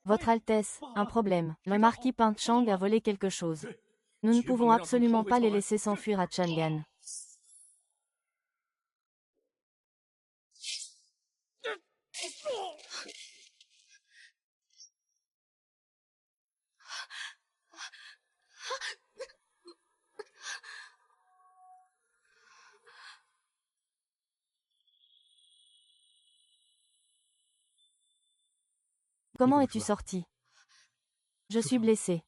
Votre Altesse, un problème. Le marquis Ping Chang a volé quelque chose. Nous ne pouvons absolument pas les laisser s'enfuir à Chang'an. Comment es-tu sorti? Je suis blessé.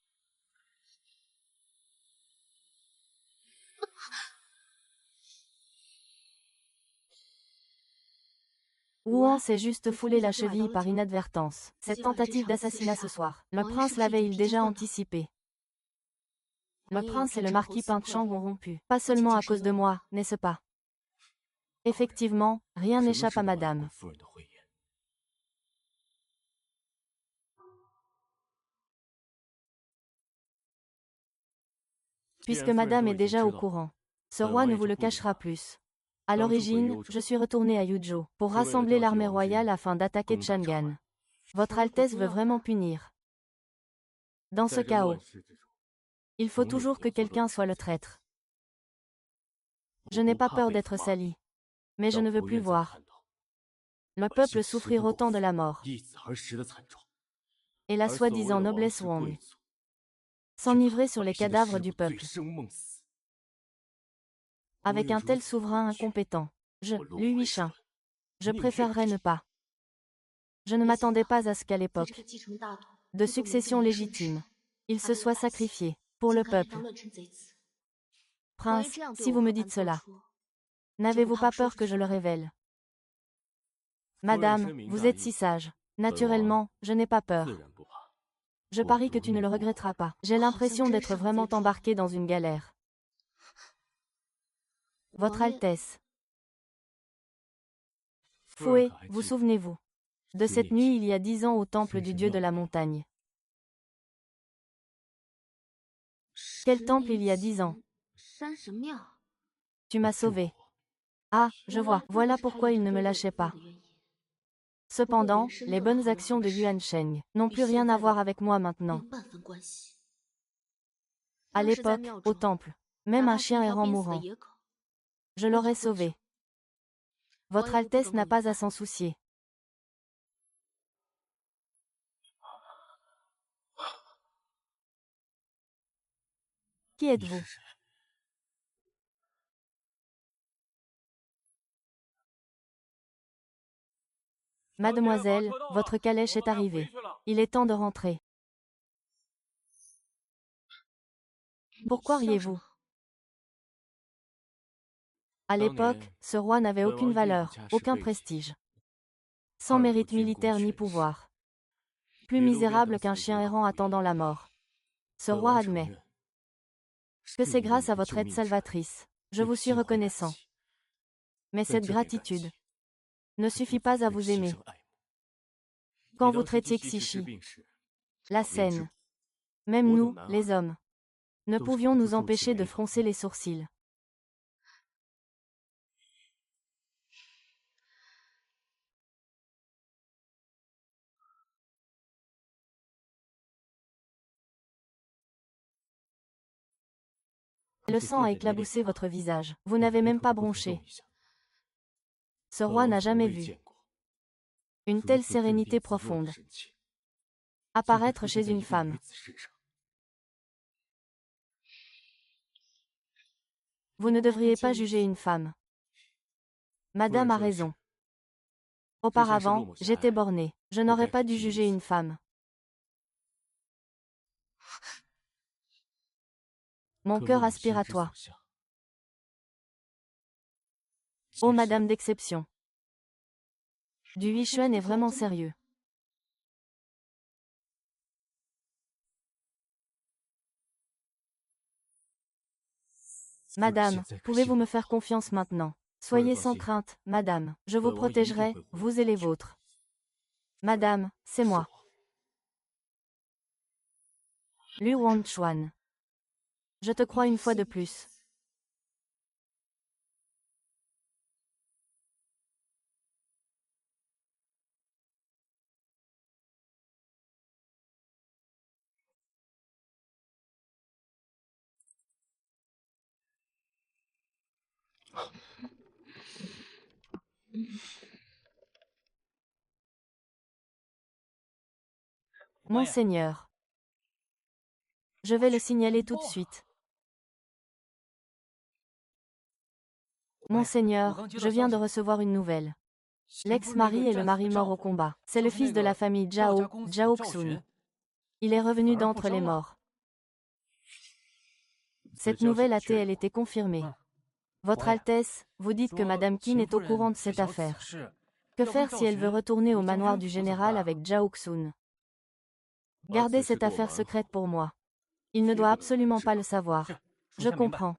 Ouan s'est juste foulé la cheville par inadvertance. Cette tentative d'assassinat ce soir, le prince l'avait-il déjà anticipé? Le prince et le marquis Ping Chang ont rompu. Pas seulement à cause de moi, n'est-ce pas? Effectivement, rien n'échappe à madame. Puisque madame est déjà au courant. Ce roi ne vous le cachera plus. À l'origine, je suis retourné à Yuzhou pour rassembler l'armée royale afin d'attaquer Chang'an. Votre Altesse veut vraiment punir. Dans ce chaos, il faut toujours que quelqu'un soit le traître. Je n'ai pas peur d'être sali. Mais je ne veux plus voir le peuple souffrir autant de la mort. Et la soi-disant noblesse Wang s'enivrer sur les cadavres du peuple. Avec un tel souverain incompétent, Lu Yuishin, je préférerais ne pas. Je ne m'attendais pas à ce qu'à l'époque de succession légitime, il se soit sacrifié pour le peuple. Prince, si vous me dites cela, n'avez-vous pas peur que je le révèle? Madame, vous êtes si sage. Naturellement, je n'ai pas peur. Je parie que tu ne le regretteras pas. J'ai l'impression d'être vraiment embarqué dans une galère. Votre Altesse. Fouet, vous souvenez-vous de cette nuit il y a 10 ans au temple du dieu de la montagne? Quel temple il y a 10 ans? Tu m'as sauvé. Ah, je vois. Voilà pourquoi il ne me lâchait pas. Cependant, les bonnes actions de Yuan Sheng n'ont plus rien à voir avec moi maintenant. À l'époque, au temple, même un chien errant mourant, je l'aurais sauvé. Votre Altesse n'a pas à s'en soucier. Qui êtes-vous? Mademoiselle, votre calèche est arrivée. Il est temps de rentrer. Pourquoi riez-vous? À l'époque, ce roi n'avait aucune valeur, aucun prestige. Sans mérite militaire ni pouvoir. Plus misérable qu'un chien errant attendant la mort. Ce roi admet que c'est grâce à votre aide salvatrice. Je vous suis reconnaissant. Mais cette gratitude ne suffit pas à vous aimer. Quand vous traitiez Xixi, la scène, même nous, les hommes, ne pouvions nous empêcher de froncer les sourcils. Le sang a éclaboussé votre visage. Vous n'avez même pas bronché. Ce roi n'a jamais vu une telle sérénité profonde apparaître chez une femme. Vous ne devriez pas juger une femme. Madame a raison. Auparavant, j'étais borné. Je n'aurais pas dû juger une femme. Mon cœur aspire à toi. Oh madame d'exception. Du Yuixuan est vraiment sérieux. Madame, pouvez-vous me faire confiance maintenant? Soyez sans crainte, madame. Je vous protégerai, vous et les vôtres. Madame, c'est moi. Lu Wanchuan. Je te crois une fois de plus. Monseigneur. Je vais le signaler tout de suite. Monseigneur, je viens de recevoir une nouvelle. L'ex-mari est le mari mort au combat. C'est le fils de la famille Zhao, Zhao Xun. Il est revenu d'entre les morts. Cette nouvelle a-t-elle été confirmée? Votre Altesse, vous dites que Madame Qin est au courant de cette affaire. Que faire si elle veut retourner au manoir du général avec Zhao Xun? Gardez cette affaire secrète pour moi. Il ne doit absolument pas le savoir. Je comprends.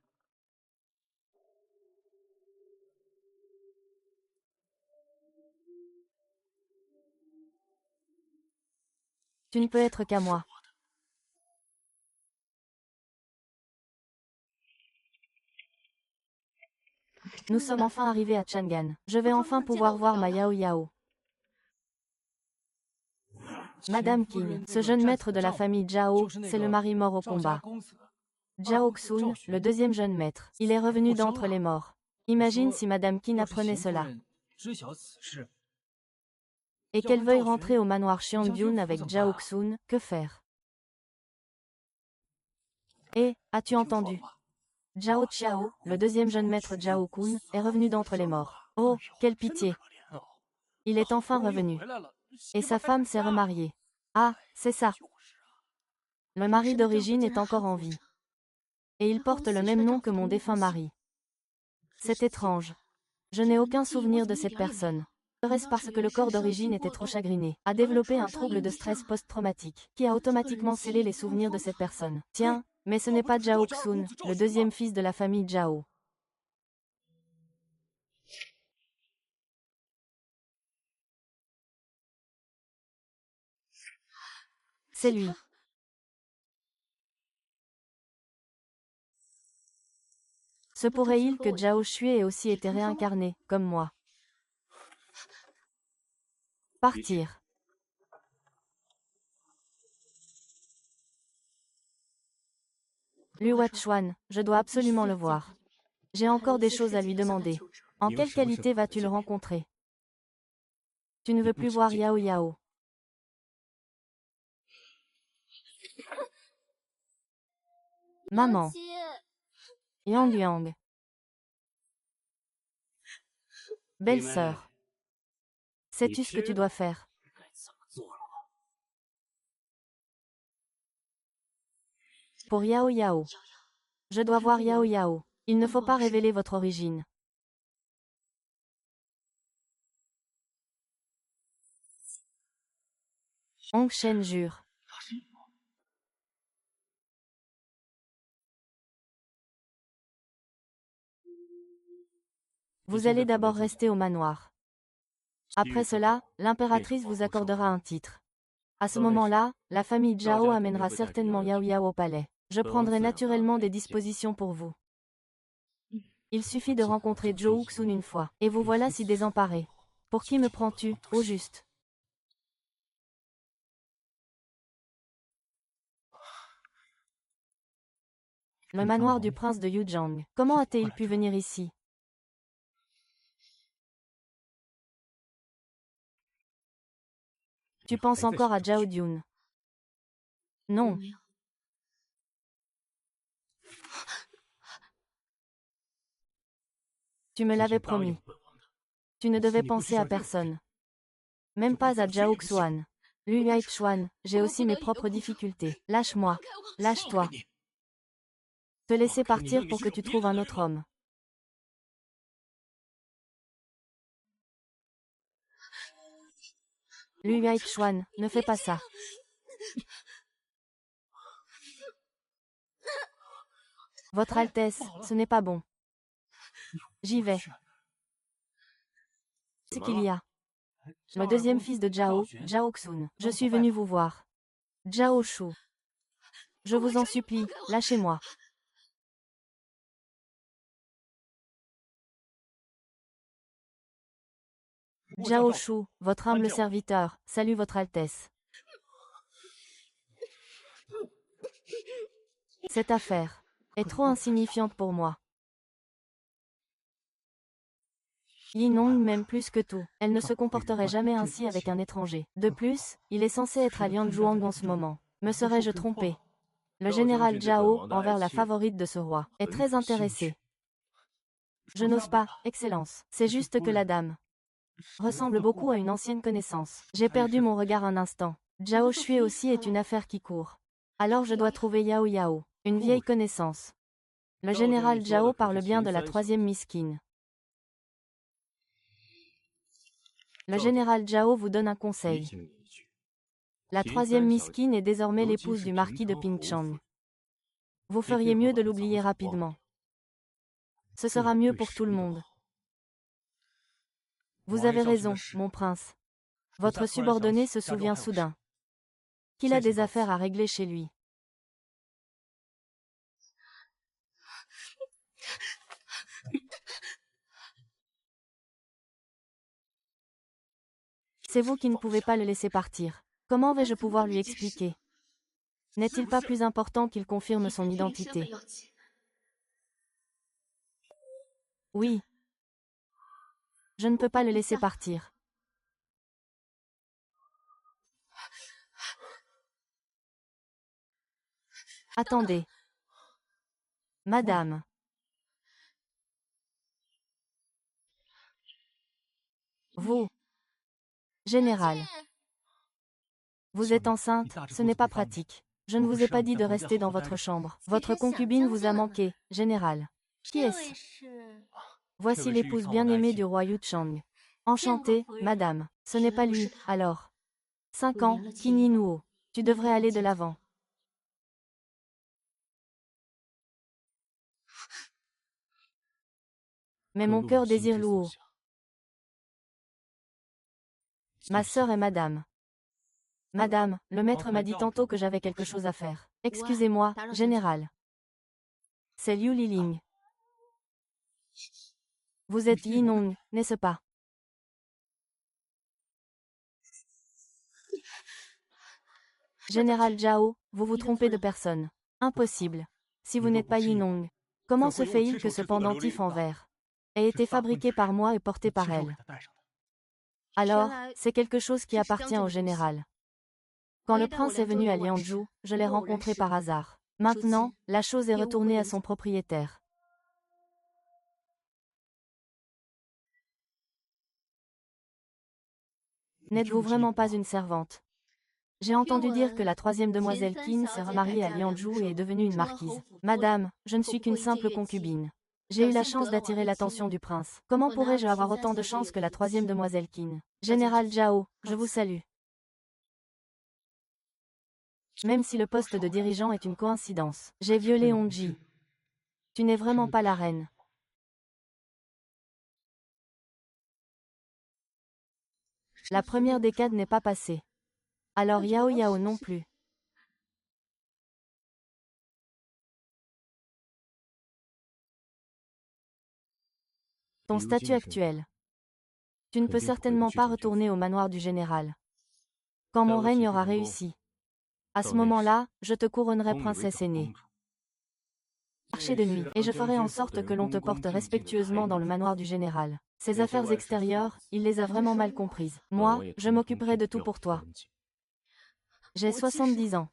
Tu ne peux être qu'à moi. Nous sommes enfin arrivés à Chang'an. Je vais enfin pouvoir voir ma Yao Yao. Madame Qin, ce jeune maître de la famille Zhao, c'est le mari mort au combat. Zhao Xun, le deuxième jeune maître. Il est revenu d'entre les morts. Imagine si Madame Qin apprenait cela. Et qu'elle veuille rentrer au manoir Xiandyun avec Zhao Xun, que faire? Et, as-tu entendu? Zhao Qiao, le deuxième jeune maître Zhao Kun, est revenu d'entre les morts. Oh, quelle pitié! Il est enfin revenu. Et sa femme s'est remariée. Ah, c'est ça. Le mari d'origine est encore en vie. Et il porte le même nom que mon défunt mari. C'est étrange. Je n'ai aucun souvenir de cette personne. Serait-ce parce que le corps d'origine était trop chagriné, a développé un trouble de stress post-traumatique, qui a automatiquement scellé les souvenirs de cette personne? Tiens, mais ce n'est pas Zhao Xun, le deuxième fils de la famille Zhao. C'est lui. Se pourrait-il que Zhao Xue ait aussi été réincarné, comme moi? Partir. Lu Huachuan, je dois absolument le voir. J'ai encore des choses à lui demander. En quelle qualité vas-tu le rencontrer? Tu ne veux plus voir Yao Yao. Maman. Yang Yang. Belle-sœur. Sais-tu ce que tu dois faire? Pour Yao Yao. Je dois voir Yao Yao. Il ne faut pas révéler votre origine. Hong Shen jure. Vous allez d'abord rester au manoir. Après cela, l'impératrice vous accordera un titre. À ce moment-là, la famille Zhao amènera certainement Yao Yao au palais. Je prendrai naturellement des dispositions pour vous. Il suffit de rencontrer Zhou Uxun une fois, et vous voilà si désemparé. Pour qui me prends-tu, au juste? Le manoir du prince de Yuzhang. Comment a-t-il pu venir ici? Tu penses encore à Zhao Dun? Non. Tu me l'avais promis. Tu ne devais penser à personne. Même pas à Zhao Xuan. Lu Yuaichuan, j'ai aussi mes propres difficultés. Lâche-moi. Lâche-toi. Te laisser partir pour que tu trouves un autre homme. Lu Yuaichuan, ne fais pas ça. Votre Altesse, ce n'est pas bon. J'y vais. C'est qu'il y a. Le deuxième fils de Zhao, Zhao Xun. Je suis venu vous voir. Zhao Shu. Je vous en supplie, lâchez-moi. Zhao Shu, votre humble serviteur, salue votre Altesse. Cette affaire est trop insignifiante pour moi. Yi Nong m'aime plus que tout. Elle ne se comporterait jamais ainsi avec un étranger. De plus, il est censé être à Lianzhuang en ce moment. Me serais-je trompé? Le général Zhao, envers la favorite de ce roi, est très intéressé. Je n'ose pas, Excellence. C'est juste que la dame ressemble beaucoup à une ancienne connaissance. J'ai perdu mon regard un instant. Zhao Shui aussi est une affaire qui court. Alors je dois trouver Yao Yao, une vieille connaissance. Le général Zhao parle bien de la troisième Miss Qin. Le général Zhao vous donne un conseil. La troisième Miss Qin est désormais l'épouse du marquis de Pingchang. Vous feriez mieux de l'oublier rapidement. Ce sera mieux pour tout le monde. Vous avez raison, mon prince. Votre subordonné se souvient soudain qu'il a des affaires à régler chez lui. C'est vous qui ne pouvez pas le laisser partir. Comment vais-je pouvoir lui expliquer? N'est-il pas plus important qu'il confirme son identité? Oui. Je ne peux pas le laisser partir. Attendez. Madame. Vous. Général. Vous êtes enceinte, ce n'est pas pratique. Je ne vous ai pas dit de rester dans votre chambre. Votre concubine vous a manqué, général. Qui est-ce? Voici l'épouse bien-aimée du roi Yuchang. Enchantée, madame. Ce n'est pas lui, alors. 5 ans, Qin Nuo. Tu devrais aller de l'avant. Mais mon cœur désire Luo. Ma sœur est madame. Madame, le maître m'a dit tantôt que j'avais quelque chose à faire. Excusez-moi, général. C'est Liu Liling. Vous êtes Yi Nong, n'est-ce pas? Général Zhao, vous vous trompez de personne. Impossible. Si vous n'êtes pas Yi Nong, comment se fait-il que ce pendentif en verre ait été fabriqué par moi et porté par elle? Alors, c'est quelque chose qui appartient au général. Quand le prince est venu à Lianzhou, je l'ai rencontré par hasard. Maintenant, la chose est retournée à son propriétaire. N'êtes-vous vraiment pas une servante? J'ai entendu dire que la troisième demoiselle Qin s'est remariée à Lianzhou et est devenue une marquise. Madame, je ne suis qu'une simple concubine. J'ai eu la chance d'attirer l'attention du prince. Comment pourrais-je avoir autant de chance que la troisième demoiselle Qin? Général Zhao, je vous salue. Même si le poste de dirigeant est une coïncidence, j'ai violé Hongji. Tu n'es vraiment pas la reine. La première décade n'est pas passée. Alors Yao Yao non plus. Ton statut actuel. Tu ne peux certainement pas retourner au manoir du général. Quand mon règne aura réussi. À ce moment-là, je te couronnerai princesse aînée. Marcher de nuit, et je ferai en sorte que l'on te porte respectueusement dans le manoir du général. Ses affaires extérieures, il les a vraiment mal comprises. Moi, je m'occuperai de tout pour toi. J'ai 70 ans.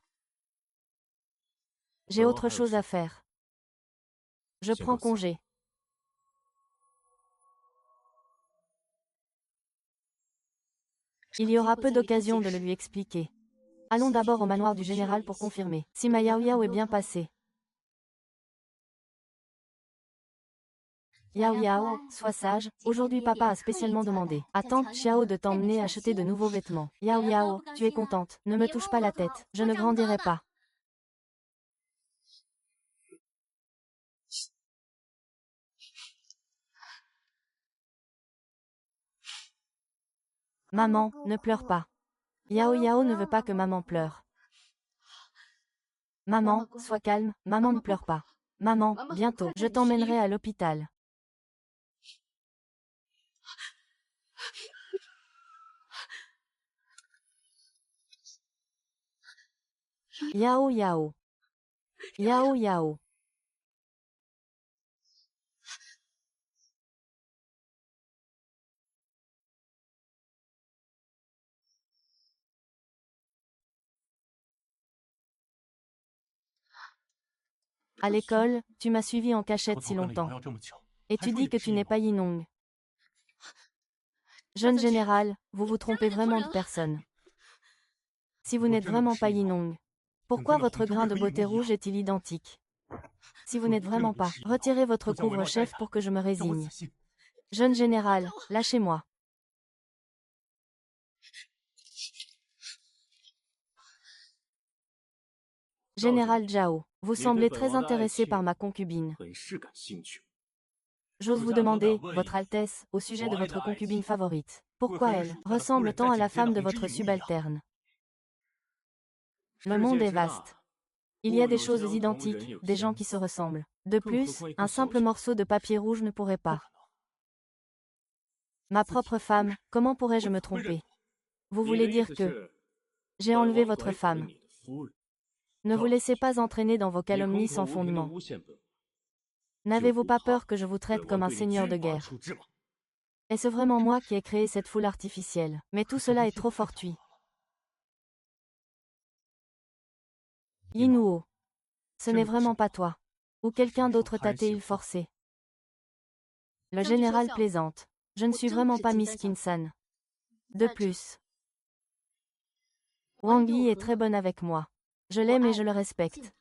J'ai autre chose à faire. Je prends congé. Il y aura peu d'occasions de le lui expliquer. Allons d'abord au manoir du général pour confirmer si ma Yao Yao est bien passée. Yao Yao, sois sage, aujourd'hui papa a spécialement demandé à tante Xiao de t'emmener acheter de nouveaux vêtements. Yao Yao, tu es contente, ne me touche pas la tête, je ne grandirai pas. Maman, ne pleure pas. Yao Yao ne veut pas que maman pleure. Maman, sois calme, maman ne pleure pas. Maman, bientôt, je t'emmènerai à l'hôpital. Yao Yao. Yao Yao. À l'école, tu m'as suivi en cachette si longtemps. Et tu dis que tu n'es pas Yinong. Jeune général, vous vous trompez vraiment de personne. Si vous n'êtes vraiment pas Yinong, pourquoi votre grain de beauté rouge est-il identique? Si vous n'êtes vraiment pas, retirez votre couvre-chef pour que je me résigne. Jeune général, lâchez-moi. Général Zhao, vous semblez très intéressé par ma concubine. J'ose vous demander, Votre Altesse, au sujet de votre concubine favorite. Pourquoi elle ressemble tant à la femme de votre subalterne? Le monde est vaste. Il y a des choses identiques, des gens qui se ressemblent. De plus, un simple morceau de papier rouge ne pourrait pas. Ma propre femme, comment pourrais-je me tromper? Vous voulez dire que j'ai enlevé votre femme. Ne vous laissez pas entraîner dans vos calomnies sans fondement. N'avez-vous pas peur que je vous traite comme un seigneur de guerre? Est-ce vraiment moi qui ai créé cette foule artificielle? Mais tout cela est trop fortuit. Yinuo. Ce n'est vraiment pas toi. Ou quelqu'un d'autre t'a-t-il forcé? Le général plaisante. Je ne suis vraiment pas Miss Kinsan. De plus, Wang Yi est très bonne avec moi. Je l'aime et je le respecte.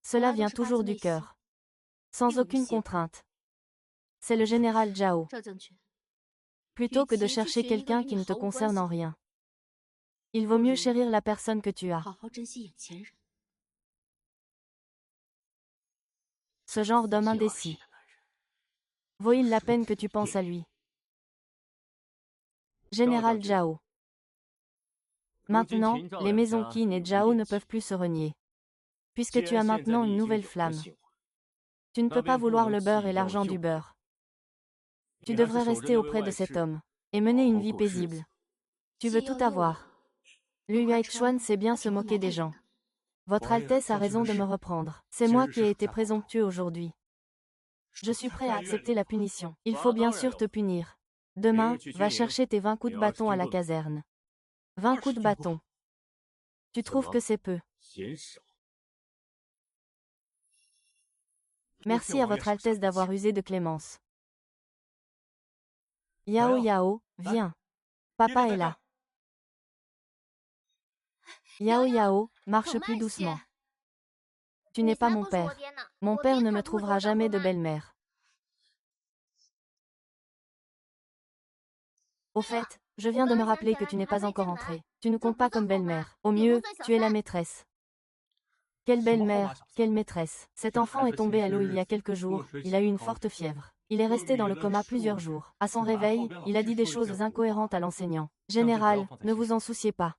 Cela vient toujours du cœur. Sans aucune contrainte. C'est le général Zhao. Plutôt que de chercher quelqu'un qui ne te concerne en rien. Il vaut mieux chérir la personne que tu as. Ce genre d'homme indécis. Vaut-il la peine que tu penses à lui? Général Zhao. Maintenant, les maisons Qin et Zhao ne peuvent plus se renier. Puisque tu as maintenant une nouvelle flamme. Tu ne peux pas vouloir le beurre et l'argent du beurre. Tu devrais rester auprès de cet homme. Et mener une vie paisible. Tu veux tout avoir. Lu Yuexuan sait bien se moquer des gens. Votre Altesse a raison de me reprendre. C'est moi qui ai été présomptueux aujourd'hui. Je suis prêt à accepter la punition. Il faut bien sûr te punir. Demain, va chercher tes 20 coups de bâton à la caserne. 20 coups de bâton. Tu trouves que c'est peu? Merci à votre Altesse d'avoir usé de clémence. Yao Yao, viens. Papa est là. Yao Yao, marche plus doucement. Tu n'es pas mon père. Mon père ne me trouvera jamais de belle-mère. Au fait, je viens de me rappeler que tu n'es pas encore entrée. Tu ne comptes pas comme belle-mère. Au mieux, tu es la maîtresse. Quelle belle-mère, quelle maîtresse. Cet enfant est tombé à l'eau il y a quelques jours, il a eu une forte fièvre. Il est resté dans le coma plusieurs jours. À son réveil, il a dit des choses incohérentes à l'enseignant. Général, ne vous en souciez pas.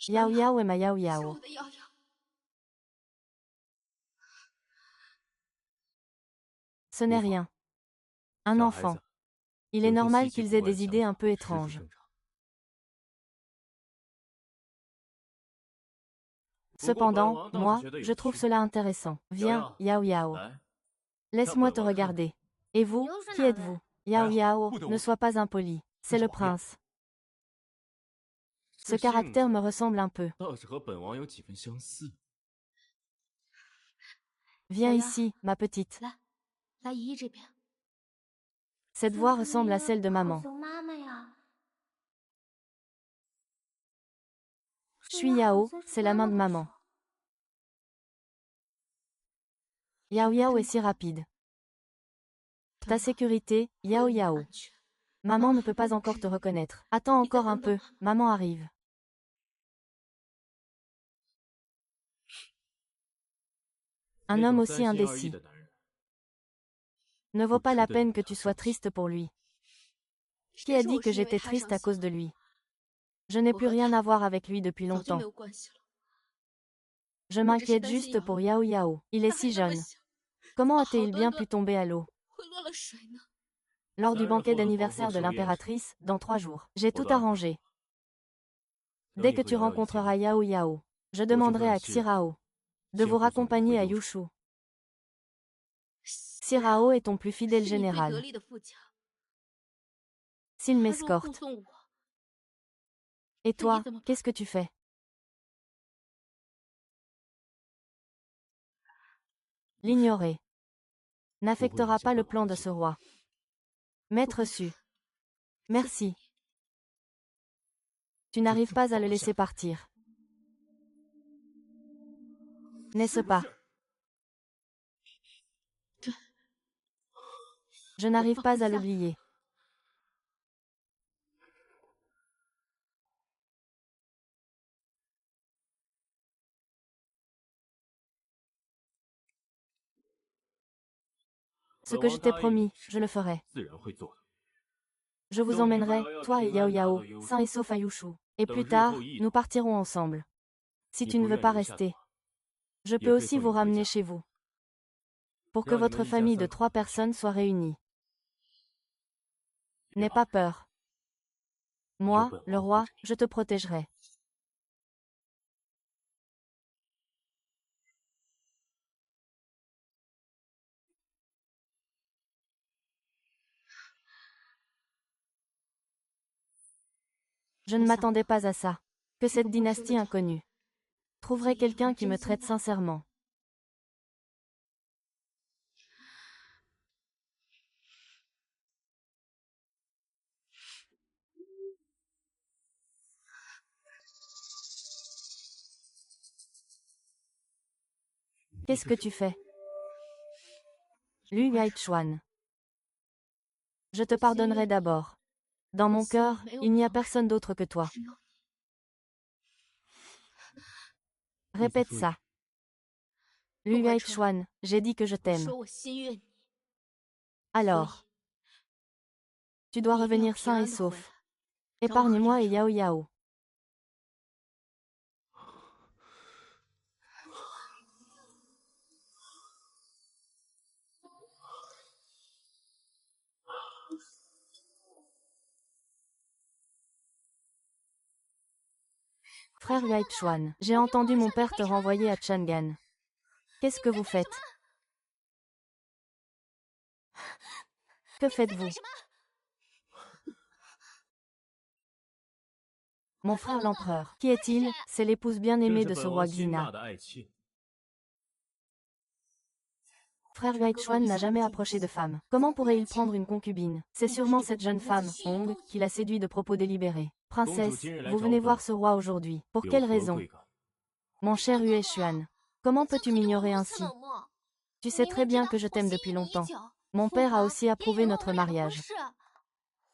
Yao Yao est ma Yao Yao. Ce n'est rien. Un enfant. Il est normal qu'ils aient des idées un peu étranges. Cependant, moi, je trouve cela intéressant. Viens, Yao Yao. Laisse-moi te regarder. Et vous, qui êtes-vous? Yao Yao, ne sois pas impoli. C'est le prince. Ce caractère me ressemble un peu. Viens ici, ma petite. Cette voix ressemble à celle de maman. Je suis Yao, c'est la main de maman. Yao Yao est si rapide. Ta sécurité, Yao Yao. Maman ne peut pas encore te reconnaître. Attends encore un peu, maman arrive. Un homme aussi indécis. Ne vaut pas la peine que tu sois triste pour lui. Qui a dit que j'étais triste à cause de lui? Je n'ai plus rien à voir avec lui depuis longtemps. Je m'inquiète juste pour Yao Yao. Il est si jeune. Comment a-t-il bien pu tomber à l'eau? Lors du banquet d'anniversaire de l'impératrice, dans 3 jours. J'ai tout arrangé. Dès que tu rencontreras Yao Yao, je demanderai à Xirao de vous raccompagner à Yushu. Xirao est ton plus fidèle général. S'il m'escorte. Et toi, qu'est-ce que tu fais? L'ignorer n'affectera pas le plan de ce roi. Maître Su. Merci. Tu n'arrives pas à le laisser partir. N'est-ce pas? Je n'arrive pas à l'oublier. Ce que je t'ai promis, je le ferai. Je vous emmènerai, toi et Yao Yao, sains et saufs à Yushu. Et plus tard, nous partirons ensemble. Si tu ne veux pas rester, je peux aussi vous ramener chez vous. Pour que votre famille de 3 personnes soit réunie. N'aie pas peur. Moi, le roi, je te protégerai. Je ne m'attendais pas à ça. Que cette dynastie inconnue trouverait quelqu'un qui me traite sincèrement. Qu'est-ce que tu fais? Lu Yaichuan. Je te pardonnerai d'abord. Dans mon cœur, il n'y a personne d'autre que toi. Répète ça. Lu Yaichuan, j'ai dit que je t'aime. Alors, tu dois revenir sain et sauf. Épargne-moi et Yao Yao. Frère Yaichuan, j'ai entendu mon père te renvoyer à Chang'an. Qu'est-ce que vous faites? Que faites-vous? Mon frère l'empereur. Qui est-il? C'est l'épouse bien-aimée de ce roi Xina. Frère Yaichuan n'a jamais approché de femme. Comment pourrait-il prendre une concubine? C'est sûrement cette jeune femme, Hong, qui l'a séduit de propos délibérés. Princesse, vous venez voir ce roi aujourd'hui. Pour quelle raison? Mon cher Yue Xuan, comment peux-tu m'ignorer ainsi? Tu sais très bien que je t'aime depuis longtemps. Mon père a aussi approuvé notre mariage.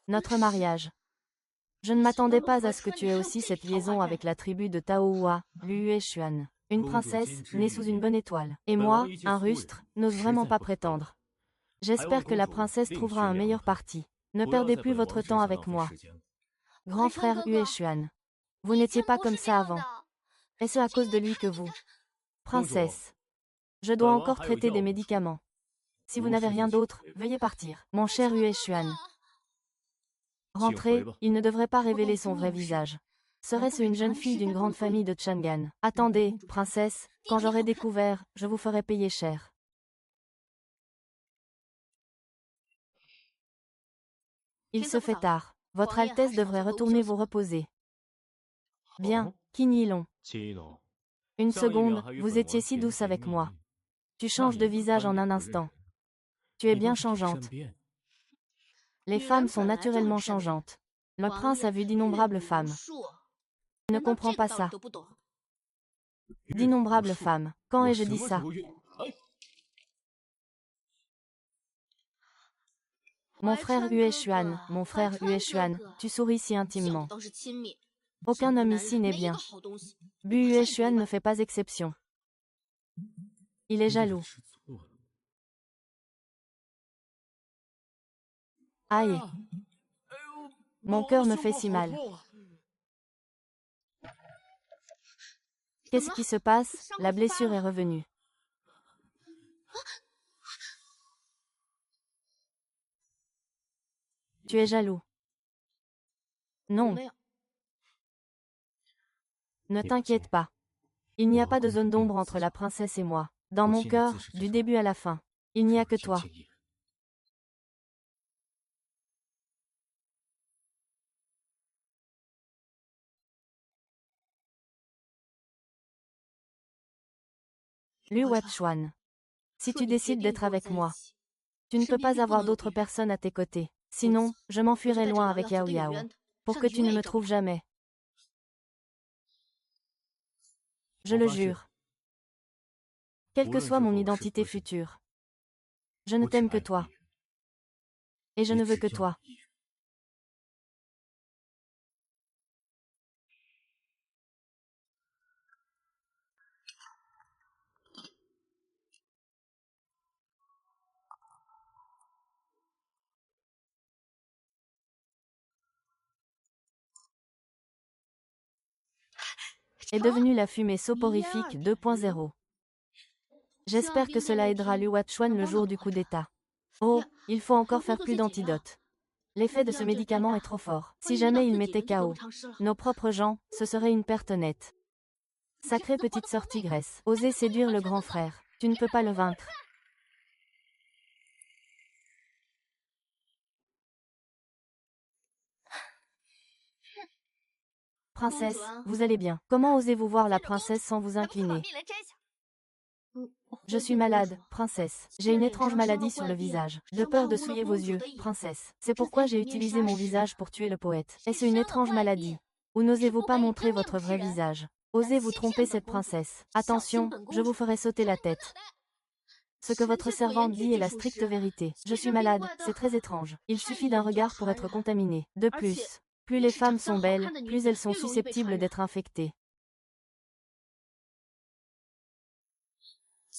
Notre mariage. Je ne m'attendais pas à ce que tu aies aussi cette liaison avec la tribu de Taohua, Yue Xuan. Une princesse, née sous une bonne étoile. Et moi, un rustre, n'ose vraiment pas prétendre. J'espère que la princesse trouvera un meilleur parti. Ne perdez plus votre temps avec moi. Grand frère Yueshuan. Vous n'étiez pas comme ça avant. Est-ce à cause de lui que vous... Princesse. Je dois encore traiter des médicaments. Si vous n'avez rien d'autre, veuillez partir. Mon cher Yueshuan. Rentrez, il ne devrait pas révéler son vrai visage. Serait-ce une jeune fille d'une grande famille de Chang'an? Attendez, princesse, quand j'aurai découvert, je vous ferai payer cher. Il se fait tard. Votre Altesse devrait retourner vous reposer. Bien, Qin Yilong. Une seconde, vous étiez si douce avec moi. Tu changes de visage en un instant. Tu es bien changeante. Les femmes sont naturellement changeantes. Le prince a vu d'innombrables femmes. Je ne comprends pas ça. D'innombrables femmes. Quand ai-je dit ça? Mon frère Yueshuan, mon frère Yueshuan, tu souris si intimement. Aucun homme ici n'est bien. Bu Yueshuan ne fait pas exception. Il est jaloux. Aïe. Mon cœur me fait si mal. Qu'est-ce qui se passe? La blessure est revenue. Tu es jaloux. Non. Ne t'inquiète pas. Il n'y a pas de zone d'ombre entre la princesse et moi. Dans mon cœur, du début à la fin, il n'y a que toi. Lu Watchuan. Si tu décides d'être avec moi, tu ne peux pas avoir d'autres personnes à tes côtés. Sinon, je m'enfuirai loin avec Yao Yao. Pour que tu ne me trouves jamais. Je le jure. Quelle que soit mon identité future. Je ne t'aime que toi. Et je ne veux que toi. Est devenue la fumée soporifique 2.0. J'espère que cela aidera Liu Watchuan le jour du coup d'état. Oh, il faut encore faire plus d'antidotes. L'effet de ce médicament est trop fort. Si jamais il m'était KO, nos propres gens, ce serait une perte nette. Sacrée petite sœur tigresse. Osez séduire le grand frère. Tu ne peux pas le vaincre. Princesse, vous allez bien. Comment osez-vous voir la princesse sans vous incliner? Je suis malade, princesse. J'ai une étrange maladie sur le visage. De peur de souiller vos yeux, princesse. C'est pourquoi j'ai utilisé mon visage pour tuer le poète. Est-ce une étrange maladie? Ou n'osez-vous pas montrer votre vrai visage? Osez vous tromper cette princesse. Attention, je vous ferai sauter la tête. Ce que votre servante dit est la stricte vérité. Je suis malade, c'est très étrange. Il suffit d'un regard pour être contaminé. De plus, plus les femmes sont belles, plus elles sont susceptibles d'être infectées.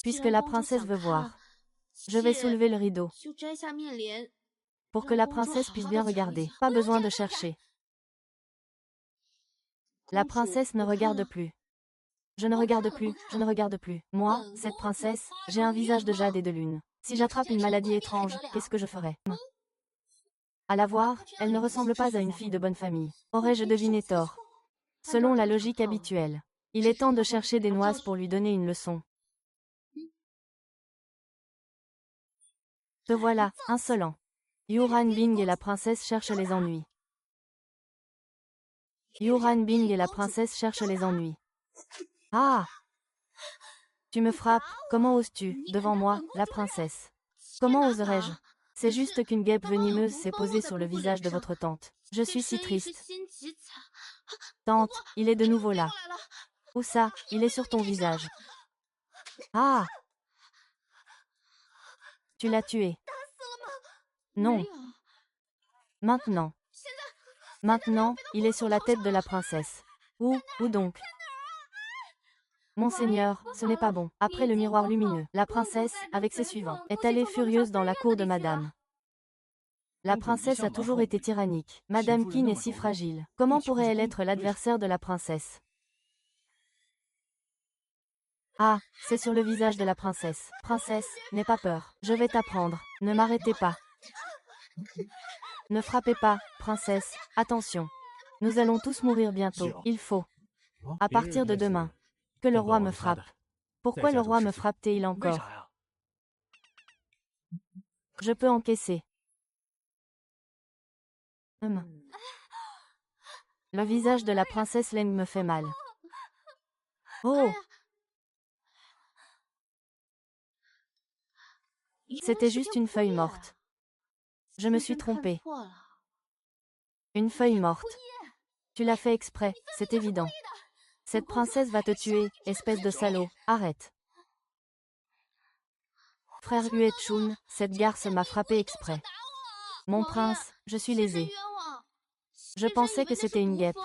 Puisque la princesse veut voir, je vais soulever le rideau. Pour que la princesse puisse bien regarder. Pas besoin de chercher. La princesse ne regarde plus. Je ne regarde plus, je ne regarde plus. Moi, cette princesse, j'ai un visage de jade et de lune. Si j'attrape une maladie étrange, qu'est-ce que je ferais? À la voir, elle ne ressemble pas à une fille de bonne famille. Aurais-je deviné tort? Selon la logique habituelle. Il est temps de chercher des noises pour lui donner une leçon. Te voilà, insolent. Yuran Bing et la princesse cherchent les ennuis. Yuran Bing et la princesse cherchent les ennuis. Ah! Tu me frappes, comment oses-tu, devant moi, la princesse? Comment oserais-je? C'est juste qu'une guêpe venimeuse s'est posée sur le visage de votre tante. Je suis si triste. Tante, il est de nouveau là. Où ça? Il est sur ton visage. Ah! Tu l'as tué. Non. Maintenant. Maintenant, il est sur la tête de la princesse. Où donc? Monseigneur, ce n'est pas bon. Après le miroir lumineux, la princesse, avec ses suivants, est allée furieuse dans la cour de Madame. La princesse a toujours été tyrannique. Madame Qin est si fragile. Comment pourrait-elle être l'adversaire de la princesse? Ah, c'est sur le visage de la princesse. Princesse, n'aie pas peur. Je vais t'apprendre. Ne m'arrêtez pas. Ne frappez pas, princesse. Attention. Nous allons tous mourir bientôt. Il faut. À partir de demain. Que le roi me frappe. Pourquoi le roi me frappe-t-il encore? Je peux encaisser. Le visage de la princesse Leng me fait mal. Oh! C'était juste une feuille morte. Je me suis trompée. Une feuille morte. Tu l'as fait exprès, c'est évident. Cette princesse va te tuer, espèce de salaud. Arrête. Frère Yue Chun, cette garce m'a frappé exprès. Mon prince, je suis lésé. Je pensais que c'était une guêpe.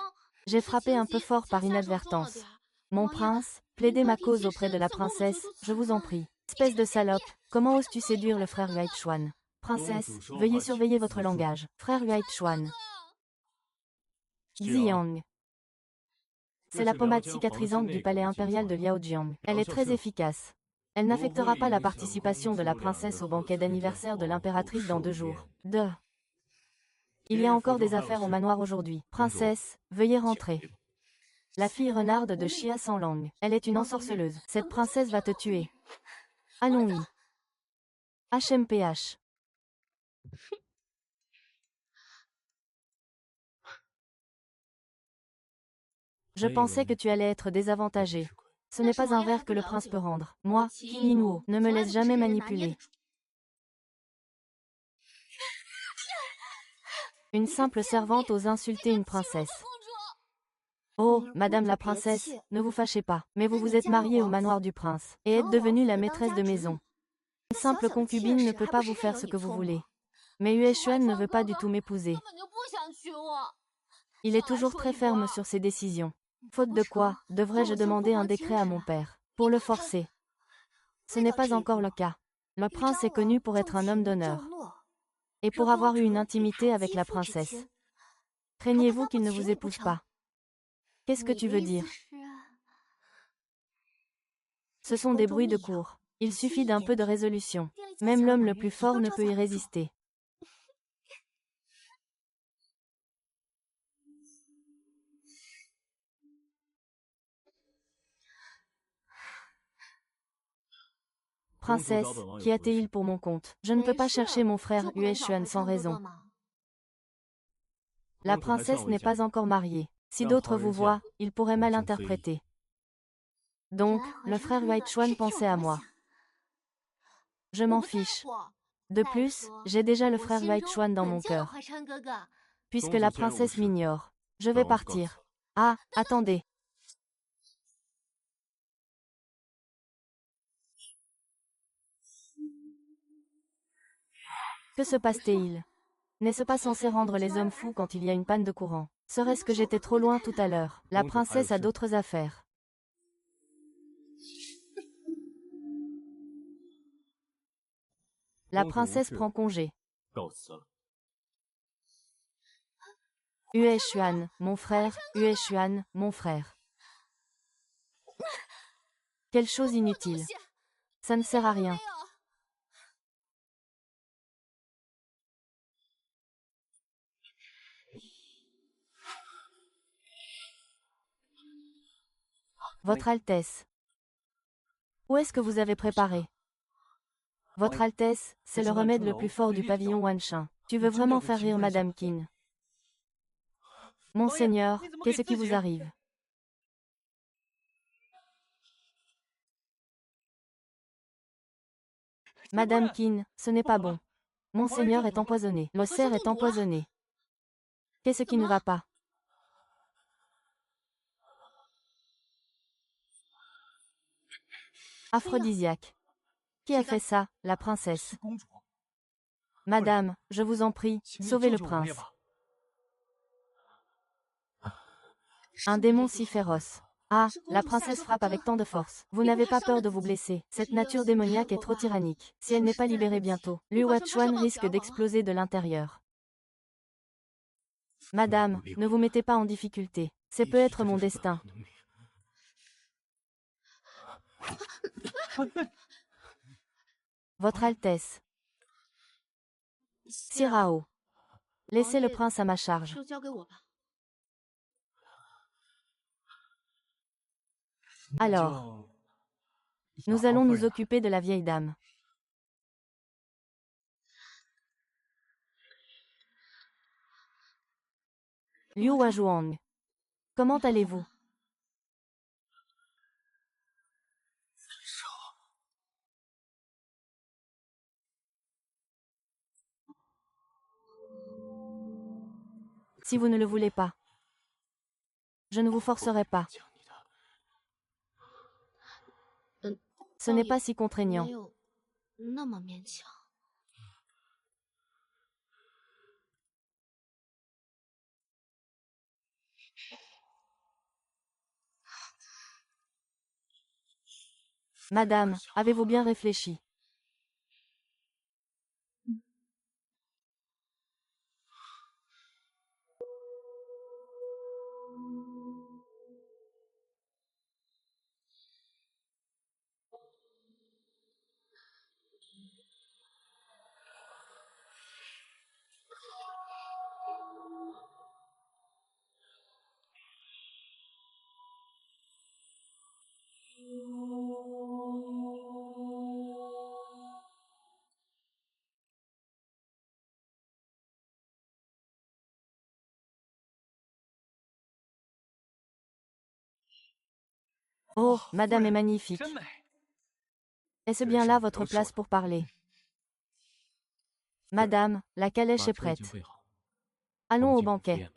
J'ai frappé un peu fort par inadvertance. Mon prince, plaidez ma cause auprès de la princesse, je vous en prie. Espèce de salope, comment oses-tu séduire le frère Yue Chuan? Princesse, veuillez surveiller votre langage. Frère Yue Chuan. Ziyang. C'est la pommade cicatrisante du palais impérial de Liaojiang. Elle est très efficace. Elle n'affectera pas la participation de la princesse au banquet d'anniversaire de l'impératrice dans 2 jours. Il y a encore des affaires au manoir aujourd'hui. Princesse, veuillez rentrer. La fille renarde de Xia sans langue. Elle est une ensorceleuse. Cette princesse va te tuer. Allons-y. HMPH. Je pensais que tu allais être désavantagé. Ce n'est pas un verre que le prince peut rendre. Moi, Qin Yinuo, ne me laisse jamais manipuler. Une simple servante ose insulter une princesse. Oh, madame la princesse, ne vous fâchez pas, mais vous vous êtes mariée au manoir du prince, et êtes devenue la maîtresse de maison. Une simple concubine ne peut pas vous faire ce que vous voulez. Mais Yue Xuan ne veut pas du tout m'épouser. Il est toujours très ferme sur ses décisions. Faute de quoi, devrais-je demander un décret à mon père, pour le forcer? Ce n'est pas encore le cas. Le prince est connu pour être un homme d'honneur, et pour avoir eu une intimité avec la princesse. Craignez-vous qu'il ne vous épouse pas? Qu'est-ce que tu veux dire? Ce sont des bruits de cour. Il suffit d'un peu de résolution. Même l'homme le plus fort ne peut y résister. Princesse, qu'y a-t-il pour mon compte? Je ne peux pas chercher mon frère Yue Xuan sans raison. La princesse n'est pas encore mariée. Si d'autres vous voient, ils pourraient mal interpréter. Donc, le frère Yue Xuan pensait à moi. Je m'en fiche. De plus, j'ai déjà le frère Yue Xuan dans mon cœur. Puisque la princesse m'ignore, je vais partir. Ah, attendez. Que se passe-t-il? N'est-ce pas censé rendre les hommes fous quand il y a une panne de courant? Serait-ce que j'étais trop loin tout à l'heure? La princesse a d'autres affaires. La princesse prend congé. Yue Xuan, mon frère, Yue Xuan, mon frère. Quelle chose inutile. Ça ne sert à rien. Votre Altesse. Où est-ce que vous avez préparé? Votre Altesse, c'est le remède le plus fort du pavillon Wanshan. Tu veux vraiment faire rire Madame Qin? Monseigneur, qu'est-ce qui vous arrive? Madame Qin, ce n'est pas bon. Monseigneur est empoisonné. Le cerf est empoisonné. Qu'est-ce qui ne va pas? Aphrodisiaque. Qui a fait ça? La princesse. Madame, je vous en prie, sauvez le prince. Un démon si féroce. Ah, la princesse frappe avec tant de force. Vous n'avez pas peur de vous blesser. Cette nature démoniaque est trop tyrannique. Si elle n'est pas libérée bientôt, Liu Huachuan risque d'exploser de l'intérieur. Madame, ne vous mettez pas en difficulté. C'est peut-être mon destin. Votre Altesse. Sirao. Laissez le prince à ma charge. Alors, nous allons nous occuper de la vieille dame. Liu Huazhuang. Comment allez-vous? Si vous ne le voulez pas, je ne vous forcerai pas. Ce n'est pas si contraignant. Madame, avez-vous bien réfléchi? Oh, madame est magnifique. Est-ce bien là votre place pour parler? Madame, la calèche est prête. Allons au banquet.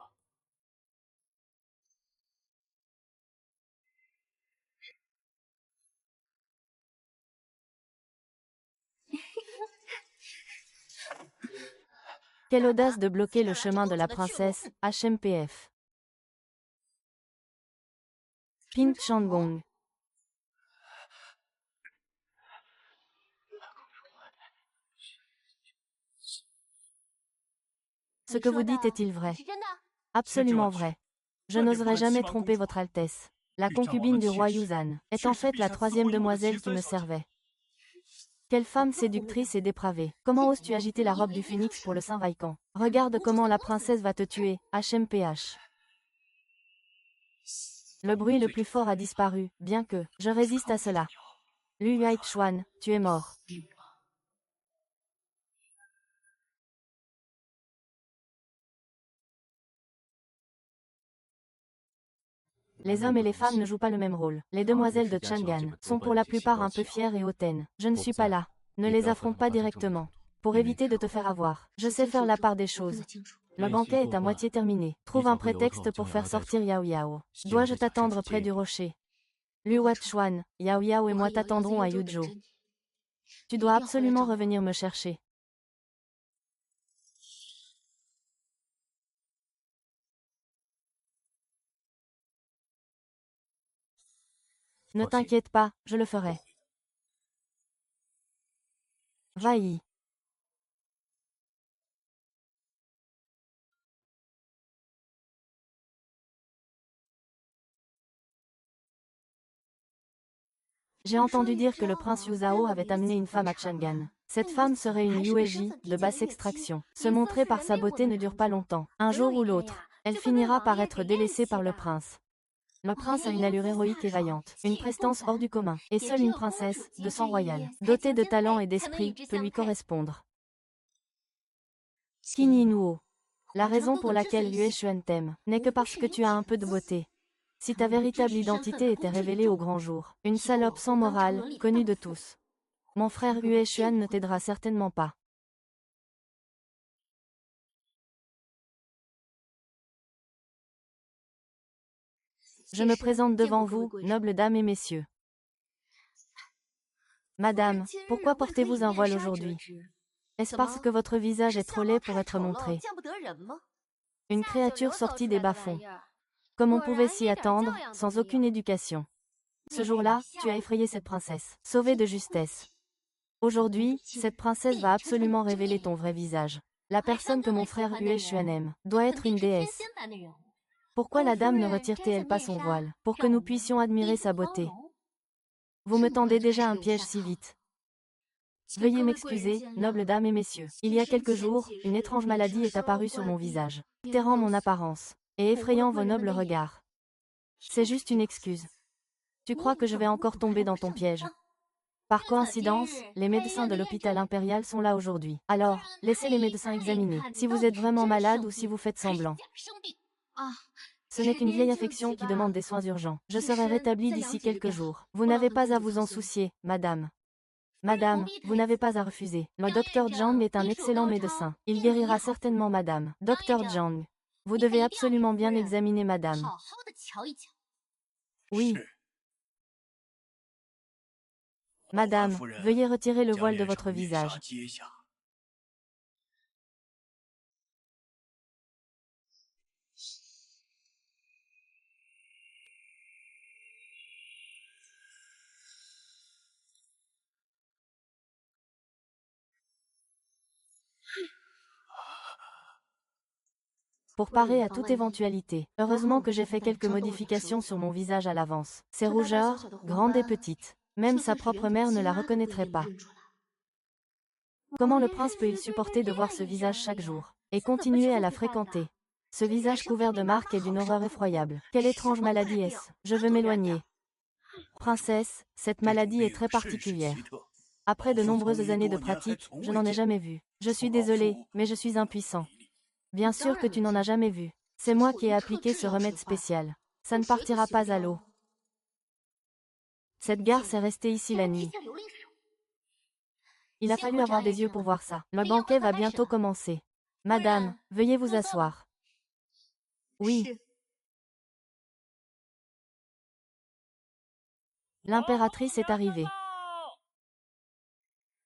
Quelle audace de bloquer le chemin de la princesse, HMPF. Ping Chandgong. Ce que vous dites est-il vrai? Absolument vrai. Je n'oserais jamais tromper votre Altesse. La concubine du roi Yuzan est en fait la troisième demoiselle qui me servait. Quelle femme séductrice et dépravée. Comment oses-tu agiter la robe du phénix pour le Saint Vaikan? Regarde comment la princesse va te tuer, HMPH. Le bruit le plus fort a disparu, bien que je résiste à cela. Liu Huachuan, tu es mort. Les hommes et les femmes ne jouent pas le même rôle. Les demoiselles de Chang'an sont pour la plupart un peu fières et hautaines. Je ne suis pas là. Ne les affronte pas directement. Pour éviter de te faire avoir, je sais faire la part des choses. Le banquet est à moitié terminé. Trouve un prétexte pour faire sortir Yao Yao. Dois-je t'attendre près du rocher? Liu Huachuan, Yao Yao et moi t'attendrons à Yuzhou. Tu dois absolument revenir me chercher. Ne t'inquiète pas, je le ferai. Va-y. J'ai entendu dire que le prince Yuzhao avait amené une femme à Chang'an. Cette femme serait une Yueji, de basse extraction. Se montrer par sa beauté ne dure pas longtemps. Un jour ou l'autre, elle finira par être délaissée par le prince. Le prince a une allure héroïque et vaillante, une prestance hors du commun, et seule une princesse, de sang royal, dotée de talent et d'esprit, peut lui correspondre. Qin Yinuo. La raison pour laquelle Yue Xuan t'aime, n'est que parce que tu as un peu de beauté. Si ta véritable identité était révélée au grand jour, une salope sans morale, connue de tous. Mon frère Yue Xuan ne t'aidera certainement pas. Je me présente devant vous, nobles dames et messieurs. Madame, pourquoi portez-vous un voile aujourd'hui? Est-ce parce que votre visage est trop laid pour être montré? Une créature sortie des bas-fonds. Comme on pouvait s'y attendre, sans aucune éducation. Ce jour-là, tu as effrayé cette princesse, sauvée de justesse. Aujourd'hui, cette princesse va absolument révéler ton vrai visage. La personne que mon frère Xuan aime doit être une déesse. Pourquoi la dame ne retire-t-elle pas son voile, pour que nous puissions admirer sa beauté? Vous me tendez déjà un piège si vite. Veuillez m'excuser, noble dame et messieurs. Il y a quelques jours, une étrange maladie est apparue sur mon visage, altérant mon apparence, et effrayant vos nobles regards. C'est juste une excuse. Tu crois que je vais encore tomber dans ton piège? Par coïncidence, les médecins de l'hôpital impérial sont là aujourd'hui. Alors, laissez les médecins examiner si vous êtes vraiment malade ou si vous faites semblant. Ce n'est qu'une vieille affection qui demande des soins urgents. Je serai rétabli d'ici quelques jours. Vous n'avez pas à vous en soucier, madame. Madame, vous n'avez pas à refuser. Le docteur Zhang est un excellent médecin. Il guérira certainement madame. Docteur Zhang. Vous devez absolument bien examiner madame. Oui. Madame, veuillez retirer le voile de votre visage. Pour parer à toute éventualité. Heureusement que j'ai fait quelques modifications sur mon visage à l'avance. Ces rougeurs, grandes et petites. Même sa propre mère ne la reconnaîtrait pas. Comment le prince peut-il supporter de voir ce visage chaque jour, et continuer à la fréquenter? Ce visage couvert de marques est d'une horreur effroyable. Quelle étrange maladie est-ce? Je veux m'éloigner. Princesse, cette maladie est très particulière. Après de nombreuses années de pratique, je n'en ai jamais vu. Je suis désolé, mais je suis impuissant. Bien sûr que tu n'en as jamais vu. C'est moi qui ai appliqué ce remède spécial. Ça ne partira pas à l'eau. Cette garce est restée ici la nuit. Il a fallu avoir des yeux pour voir ça. Le banquet va bientôt commencer. Madame, veuillez vous asseoir. Oui. L'impératrice est arrivée.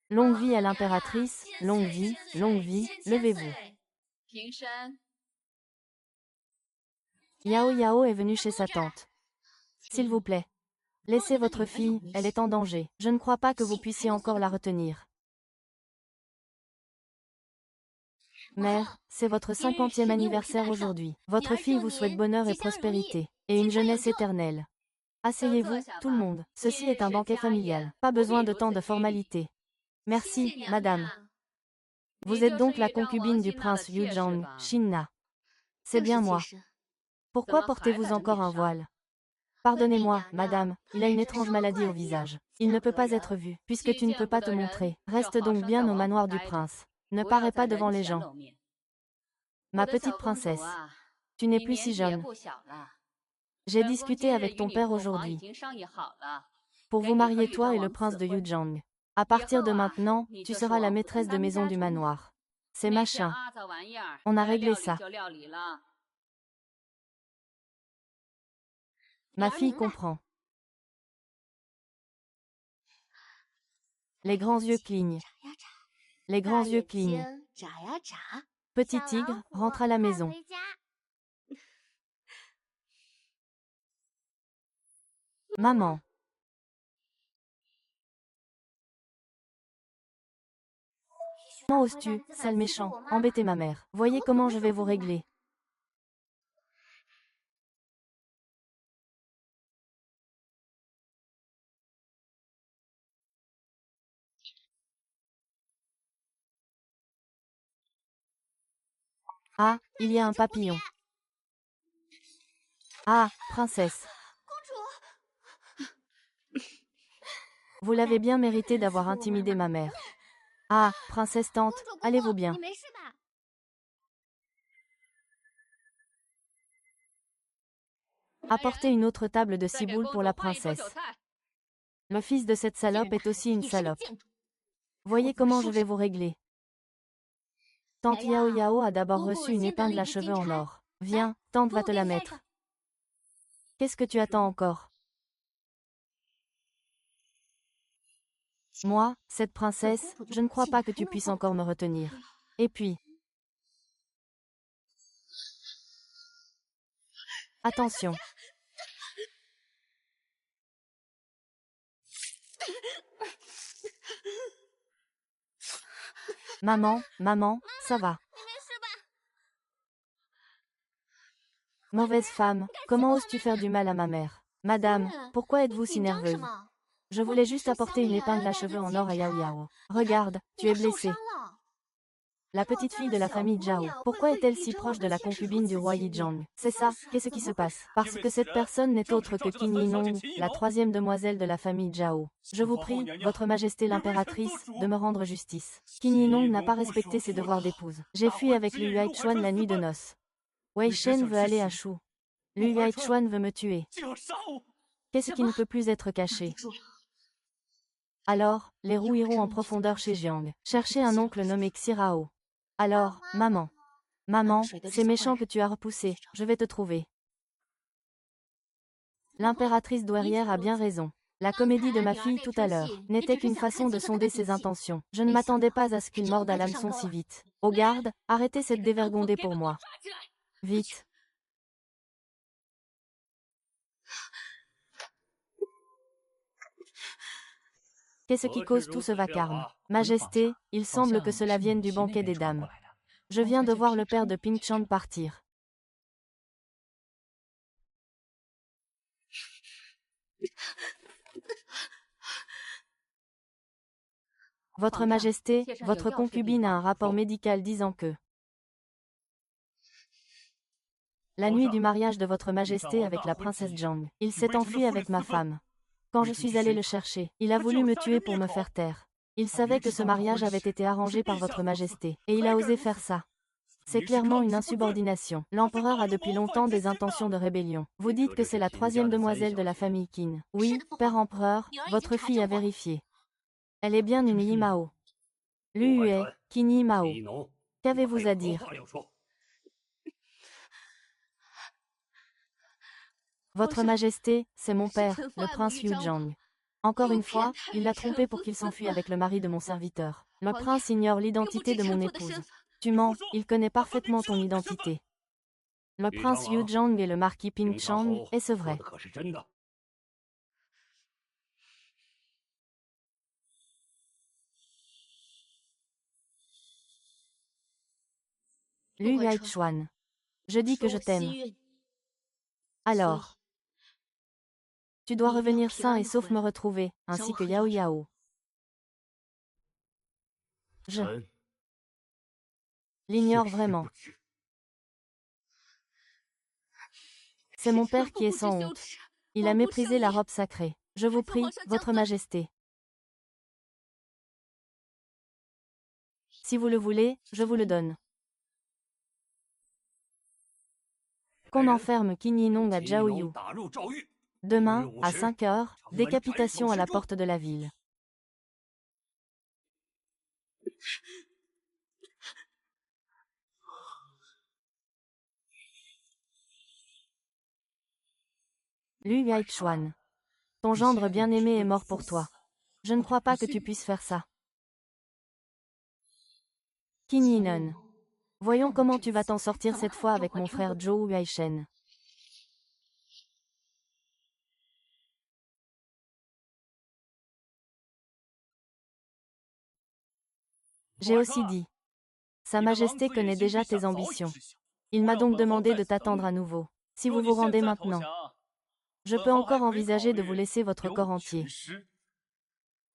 Longue vie à l'impératrice, longue vie, levez-vous. Yao Yao est venu chez sa tante. S'il vous plaît. Laissez votre fille, elle est en danger. Je ne crois pas que vous puissiez encore la retenir. Mère, c'est votre 50e anniversaire aujourd'hui. Votre fille vous souhaite bonheur et prospérité, et une jeunesse éternelle. Asseyez-vous, tout le monde. Ceci est un banquet familial. Pas besoin de tant de formalités. Merci, madame. Vous êtes donc la concubine du prince Yuzhang, Shinna. C'est bien moi. Pourquoi portez-vous encore un voile? Pardonnez-moi, madame, il a une étrange maladie au visage. Il ne peut pas être vu, puisque tu ne peux pas te montrer. Reste donc bien au manoir du prince. Ne parais pas devant les gens. Ma petite princesse, tu n'es plus si jeune. J'ai discuté avec ton père aujourd'hui. Pour vous marier toi et le prince de Yuzhang. À partir de maintenant, tu seras la maîtresse de maison du manoir. C'est machin. On a réglé ça. Ma fille comprend. Les grands yeux clignent. Les grands yeux clignent. Petit tigre, rentre à la maison. Maman. Comment oses-tu, sale méchant, embêter ma mère? Voyez comment je vais vous régler. Ah, il y a un papillon. Ah, princesse. Vous l'avez bien mérité d'avoir intimidé ma mère. Ah, princesse tante, allez-vous bien? Apportez une autre table de ciboule pour la princesse. Le fils de cette salope est aussi une salope. Voyez comment je vais vous régler. Tante Yao Yao a d'abord reçu une épingle à cheveux en or. Viens, tante va te la mettre. Qu'est-ce que tu attends encore? Moi, cette princesse, je ne crois pas que tu puisses encore me retenir. Et puis... Attention. Maman, maman, ça va. Mauvaise femme, comment oses-tu faire du mal à ma mère? Madame, pourquoi êtes-vous si nerveuse? Je voulais juste apporter une épingle à cheveux en or à Yao Yao. Regarde, tu es blessée. La petite fille de la famille Zhao. Pourquoi est-elle si proche de la concubine du roi Yizhang? C'est ça, qu'est-ce qui se passe? Parce que cette personne n'est autre que Qin Yinong, la troisième demoiselle de la famille Zhao. Je vous prie, votre majesté l'impératrice, de me rendre justice. Qin Yinong n'a pas respecté ses devoirs d'épouse. J'ai fui avec Lu Yuaichuan la nuit de noces. Wei Shen veut aller à Shu. Lu Yuaichuan veut me tuer. Qu'est-ce qui ne peut plus être caché? Alors, les roues iront en profondeur chez Jiang. Chercher un oncle nommé Xirao. Alors, maman. Maman, c'est méchant que tu as repoussé, je vais te trouver. L'impératrice douairière a bien raison. La comédie de ma fille tout à l'heure n'était qu'une façon de sonder ses intentions. Je ne m'attendais pas à ce qu'il morde à l'hameçon si vite. Au garde, arrêtez cette dévergondée pour moi. Vite. Qu'est-ce qui cause tout ce vacarme? Majesté, il semble que cela vienne du banquet des dames. Je viens de voir le père de Ping Chang partir. Votre Majesté, votre concubine a un rapport médical disant que la nuit du mariage de votre Majesté avec la princesse Zhang, il s'est enfui avec ma femme. Quand je suis allé le chercher, il a voulu me tuer pour me faire taire. Il savait que ce mariage avait été arrangé par votre Majesté, et il a osé faire ça. C'est clairement une insubordination. L'empereur a depuis longtemps des intentions de rébellion. Vous dites que c'est la troisième demoiselle de la famille Qin. Oui, père empereur, votre fille a vérifié. Elle est bien une Yimao. Lu Yue, Qin Yimao. Qu'avez-vous à dire? Votre Majesté, c'est mon père, le prince Yuzhang. Encore une fois, il l'a trompé pour qu'il s'enfuit avec le mari de mon serviteur. Le prince ignore l'identité de mon épouse. Tu mens, il connaît parfaitement ton identité. Le prince Yuzhang et le marquis Ping Chang, est-ce vrai? Lu Yuaichuan. Je dis que je t'aime. Alors, tu dois revenir sain et sauf me retrouver, ainsi que Yao Yao. Je l'ignore vraiment. C'est mon père qui est sans honte. Il a méprisé la robe sacrée. Je vous prie, votre Majesté. Si vous le voulez, je vous le donne. Qu'on enferme Qin Yinong à Zhaoyu. Demain, à 5 heures, décapitation à la porte de la ville. Lu Yuaichuan. Ton gendre bien-aimé est mort pour toi. Je ne crois pas que tu puisses faire ça. Qin Yinon. Voyons comment tu vas t'en sortir cette fois avec mon frère Zhou Yuaishen. J'ai aussi dit. Sa Majesté connaît déjà tes ambitions. Il m'a donc demandé de t'attendre à nouveau. Si vous vous rendez maintenant, je peux encore envisager de vous laisser votre corps entier.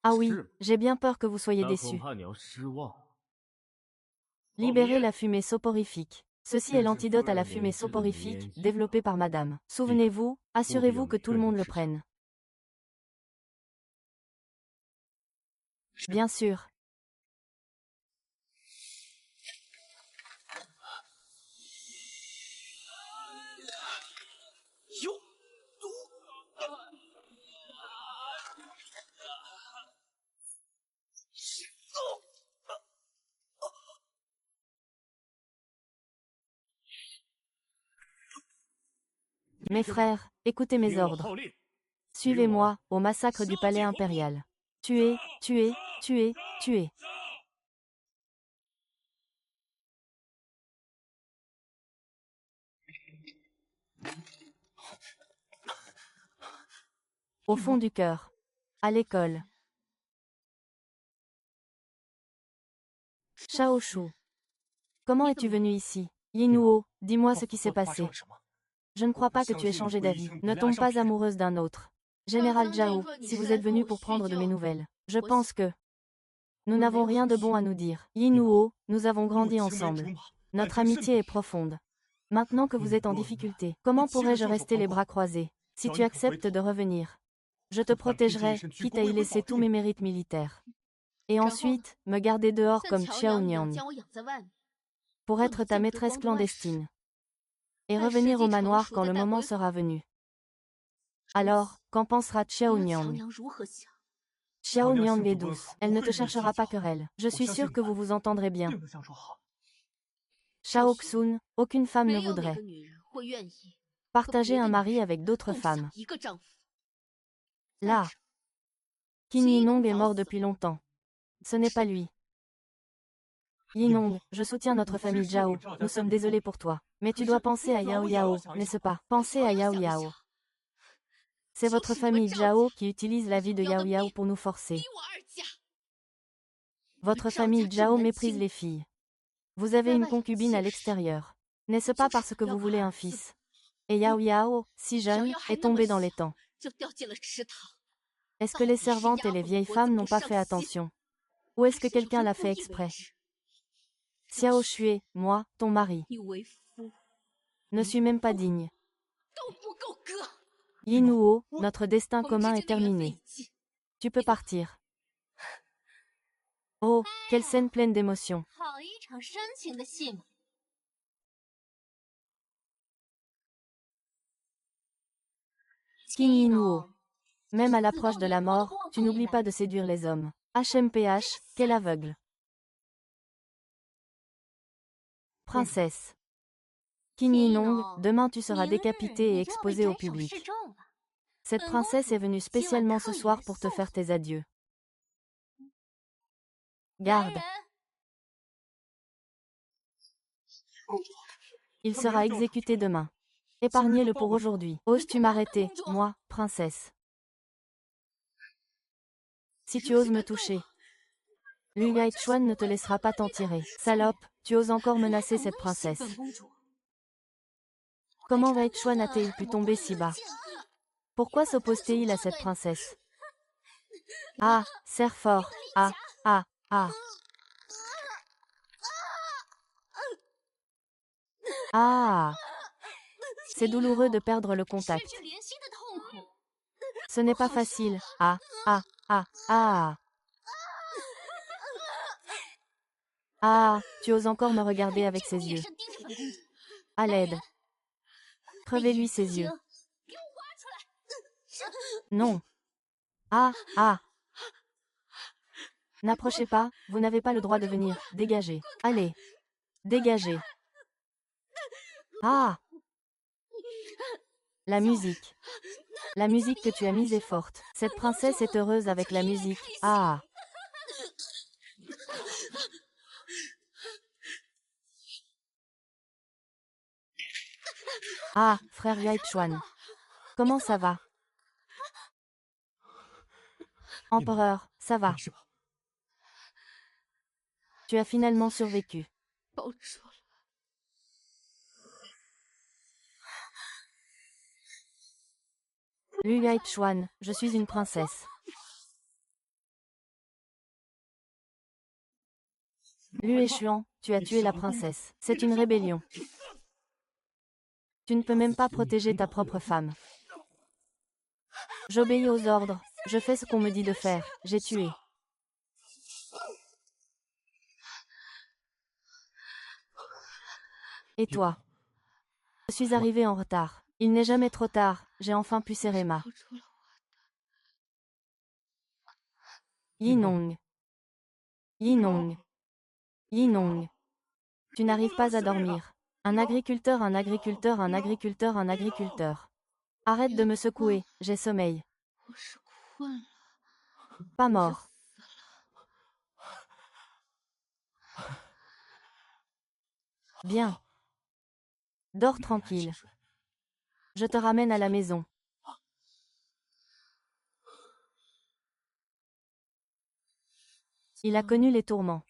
Ah oui, j'ai bien peur que vous soyez déçus. Libérez la fumée soporifique. Ceci est l'antidote à la fumée soporifique, développée par Madame. Souvenez-vous, assurez-vous que tout le monde le prenne. Bien sûr. Mes frères, écoutez mes ordres. Suivez-moi, au massacre du palais impérial. Tuez, tuez, tuez, tuez. Au fond du cœur. À l'école. Shaoshu. Comment es-tu venu ici? Yinuo, dis-moi ce qui s'est passé. Je ne crois pas que tu aies changé d'avis. Ne tombe pas amoureuse d'un autre. Général Zhao, si vous êtes venu pour prendre de mes nouvelles, je pense que nous n'avons rien de bon à nous dire. Yinuo, nous avons grandi ensemble. Notre amitié est profonde. Maintenant que vous êtes en difficulté, comment pourrais-je rester les bras croisés? Si tu acceptes de revenir, je te protégerai, quitte à y laisser tous mes mérites militaires. Et ensuite, me garder dehors comme Xiao Niang, pour être ta maîtresse clandestine. Et revenir au manoir quand le moment sera venu. Alors, qu'en pensera Xiao Niang? Xiao Niang est douce, elle ne te cherchera pas querelle. Je suis sûre que vous vous entendrez bien. Shao Xun, aucune femme ne voudrait partager un mari avec d'autres femmes. Là, Qin Yinong est mort depuis longtemps. Ce n'est pas lui. Yinong, je soutiens notre famille Zhao, nous sommes désolés pour toi. Mais tu dois penser à Yao Yao, n'est-ce pas? Pensez à Yao Yao. C'est votre famille Zhao qui utilise la vie de Yao Yao pour nous forcer. Votre famille Zhao méprise les filles. Vous avez une concubine à l'extérieur. N'est-ce pas parce que vous voulez un fils? Et Yao Yao, si jeune, est tombée dans les temps. Est-ce que les servantes et les vieilles femmes n'ont pas fait attention? Ou est-ce que quelqu'un l'a fait exprès? Xiao Xue, moi, ton mari, ne suis même pas digne. Yinuo, notre destin commun est terminé. Tu peux partir. Oh, quelle scène pleine d'émotions. Qin Yinuo. Même à l'approche de la mort, tu n'oublies pas de séduire les hommes. HMPH, quel aveugle. Princesse. Qin Yinong, demain tu seras décapitée et exposée au public. Cette princesse est venue spécialement ce soir pour te faire tes adieux. Garde. Il sera exécuté demain. Épargnez-le pour aujourd'hui. Oses-tu m'arrêter, moi, princesse? Si tu oses me toucher, Liu Yaichuan ne te laissera pas t'en tirer. Salope, tu oses encore menacer cette princesse. Comment Yaichuan a-t-il pu tomber si bas? Pourquoi s'oppose-t-il à cette princesse? Ah, serre fort. Ah, ah, ah. Ah. C'est douloureux de perdre le contact. Ce n'est pas facile. Ah, ah, ah, ah. Ah, tu oses encore me regarder avec ses yeux. À l'aide. Crevez-lui ses yeux. Non. Ah, ah. N'approchez pas, vous n'avez pas le droit de venir. Dégagez. Allez. Dégagez. Ah. La musique. La musique que tu as mise est forte. Cette princesse est heureuse avec la musique. Ah. Ah, frère Yaichuan. Comment ça va? Empereur, ça va. Tu as finalement survécu. Liu Yaichuan, je suis une princesse. Liu Xuan, tu as tué la princesse. C'est une rébellion. Tu ne peux même pas protéger ta propre femme. J'obéis aux ordres. Je fais ce qu'on me dit de faire. J'ai tué. Et toi? Je suis arrivé en retard. Il n'est jamais trop tard. J'ai enfin pu serrer ma. Yinong. Yinong. Yinong. Tu n'arrives pas à dormir. Un agriculteur, un agriculteur, un agriculteur, un agriculteur. Arrête de me secouer, j'ai sommeil. Pas mort. Bien. Dors tranquille. Je te ramène à la maison. Il a connu les tourments.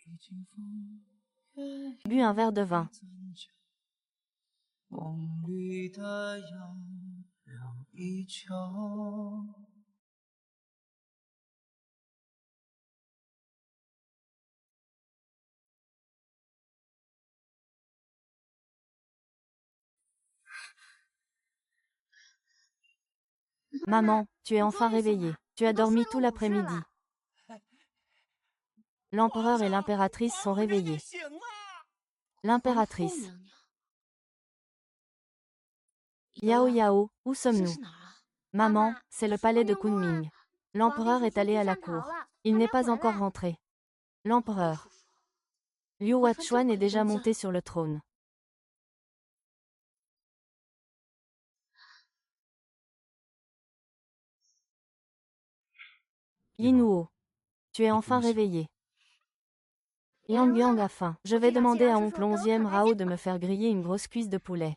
Bu un verre de vin. Maman, tu es enfin réveillée. Tu as dormi tout l'après-midi. L'empereur et l'impératrice sont réveillés. L'impératrice. Yao Yao, où sommes-nous? Maman, c'est le palais de Kunming. L'empereur est allé à la cour. Il n'est pas encore rentré. L'empereur. Liu Huachuan est déjà monté sur le trône. Yinuo. Tu es enfin réveillé. Yang Yang a faim. Je vais demander à oncle 11e Rao de me faire griller une grosse cuisse de poulet.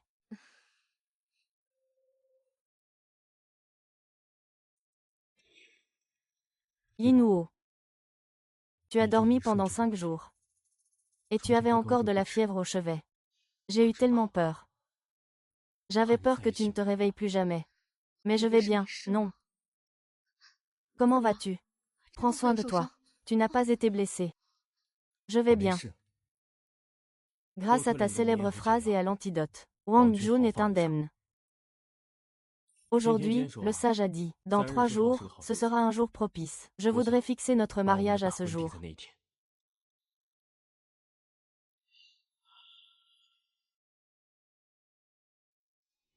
Yinuo. Tu as dormi pendant 5 jours. Et tu avais encore de la fièvre au chevet. J'ai eu tellement peur. J'avais peur que tu ne te réveilles plus jamais. Mais je vais bien, non. Comment vas-tu? Prends soin de toi. Tu n'as pas été blessé. Je vais bien. Grâce à ta célèbre phrase et à l'antidote, Wang Jun est indemne. Aujourd'hui, le sage a dit, dans 3 jours, ce sera un jour propice. Je voudrais fixer notre mariage à ce jour.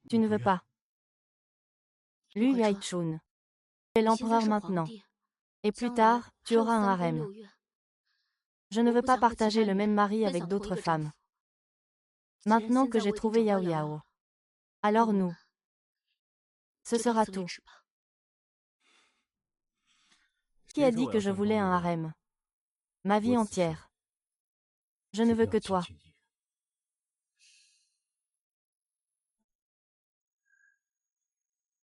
Tu ne veux pas. Lu Yaichun. Tu es l'empereur maintenant. Et plus tard, tu auras un harem. Je ne veux pas partager le même mari avec d'autres femmes. Maintenant que j'ai trouvé Yao Yao. Alors nous. Ce sera tout. Qui a dit que je voulais un harem? Ma vie entière. Je ne veux que toi.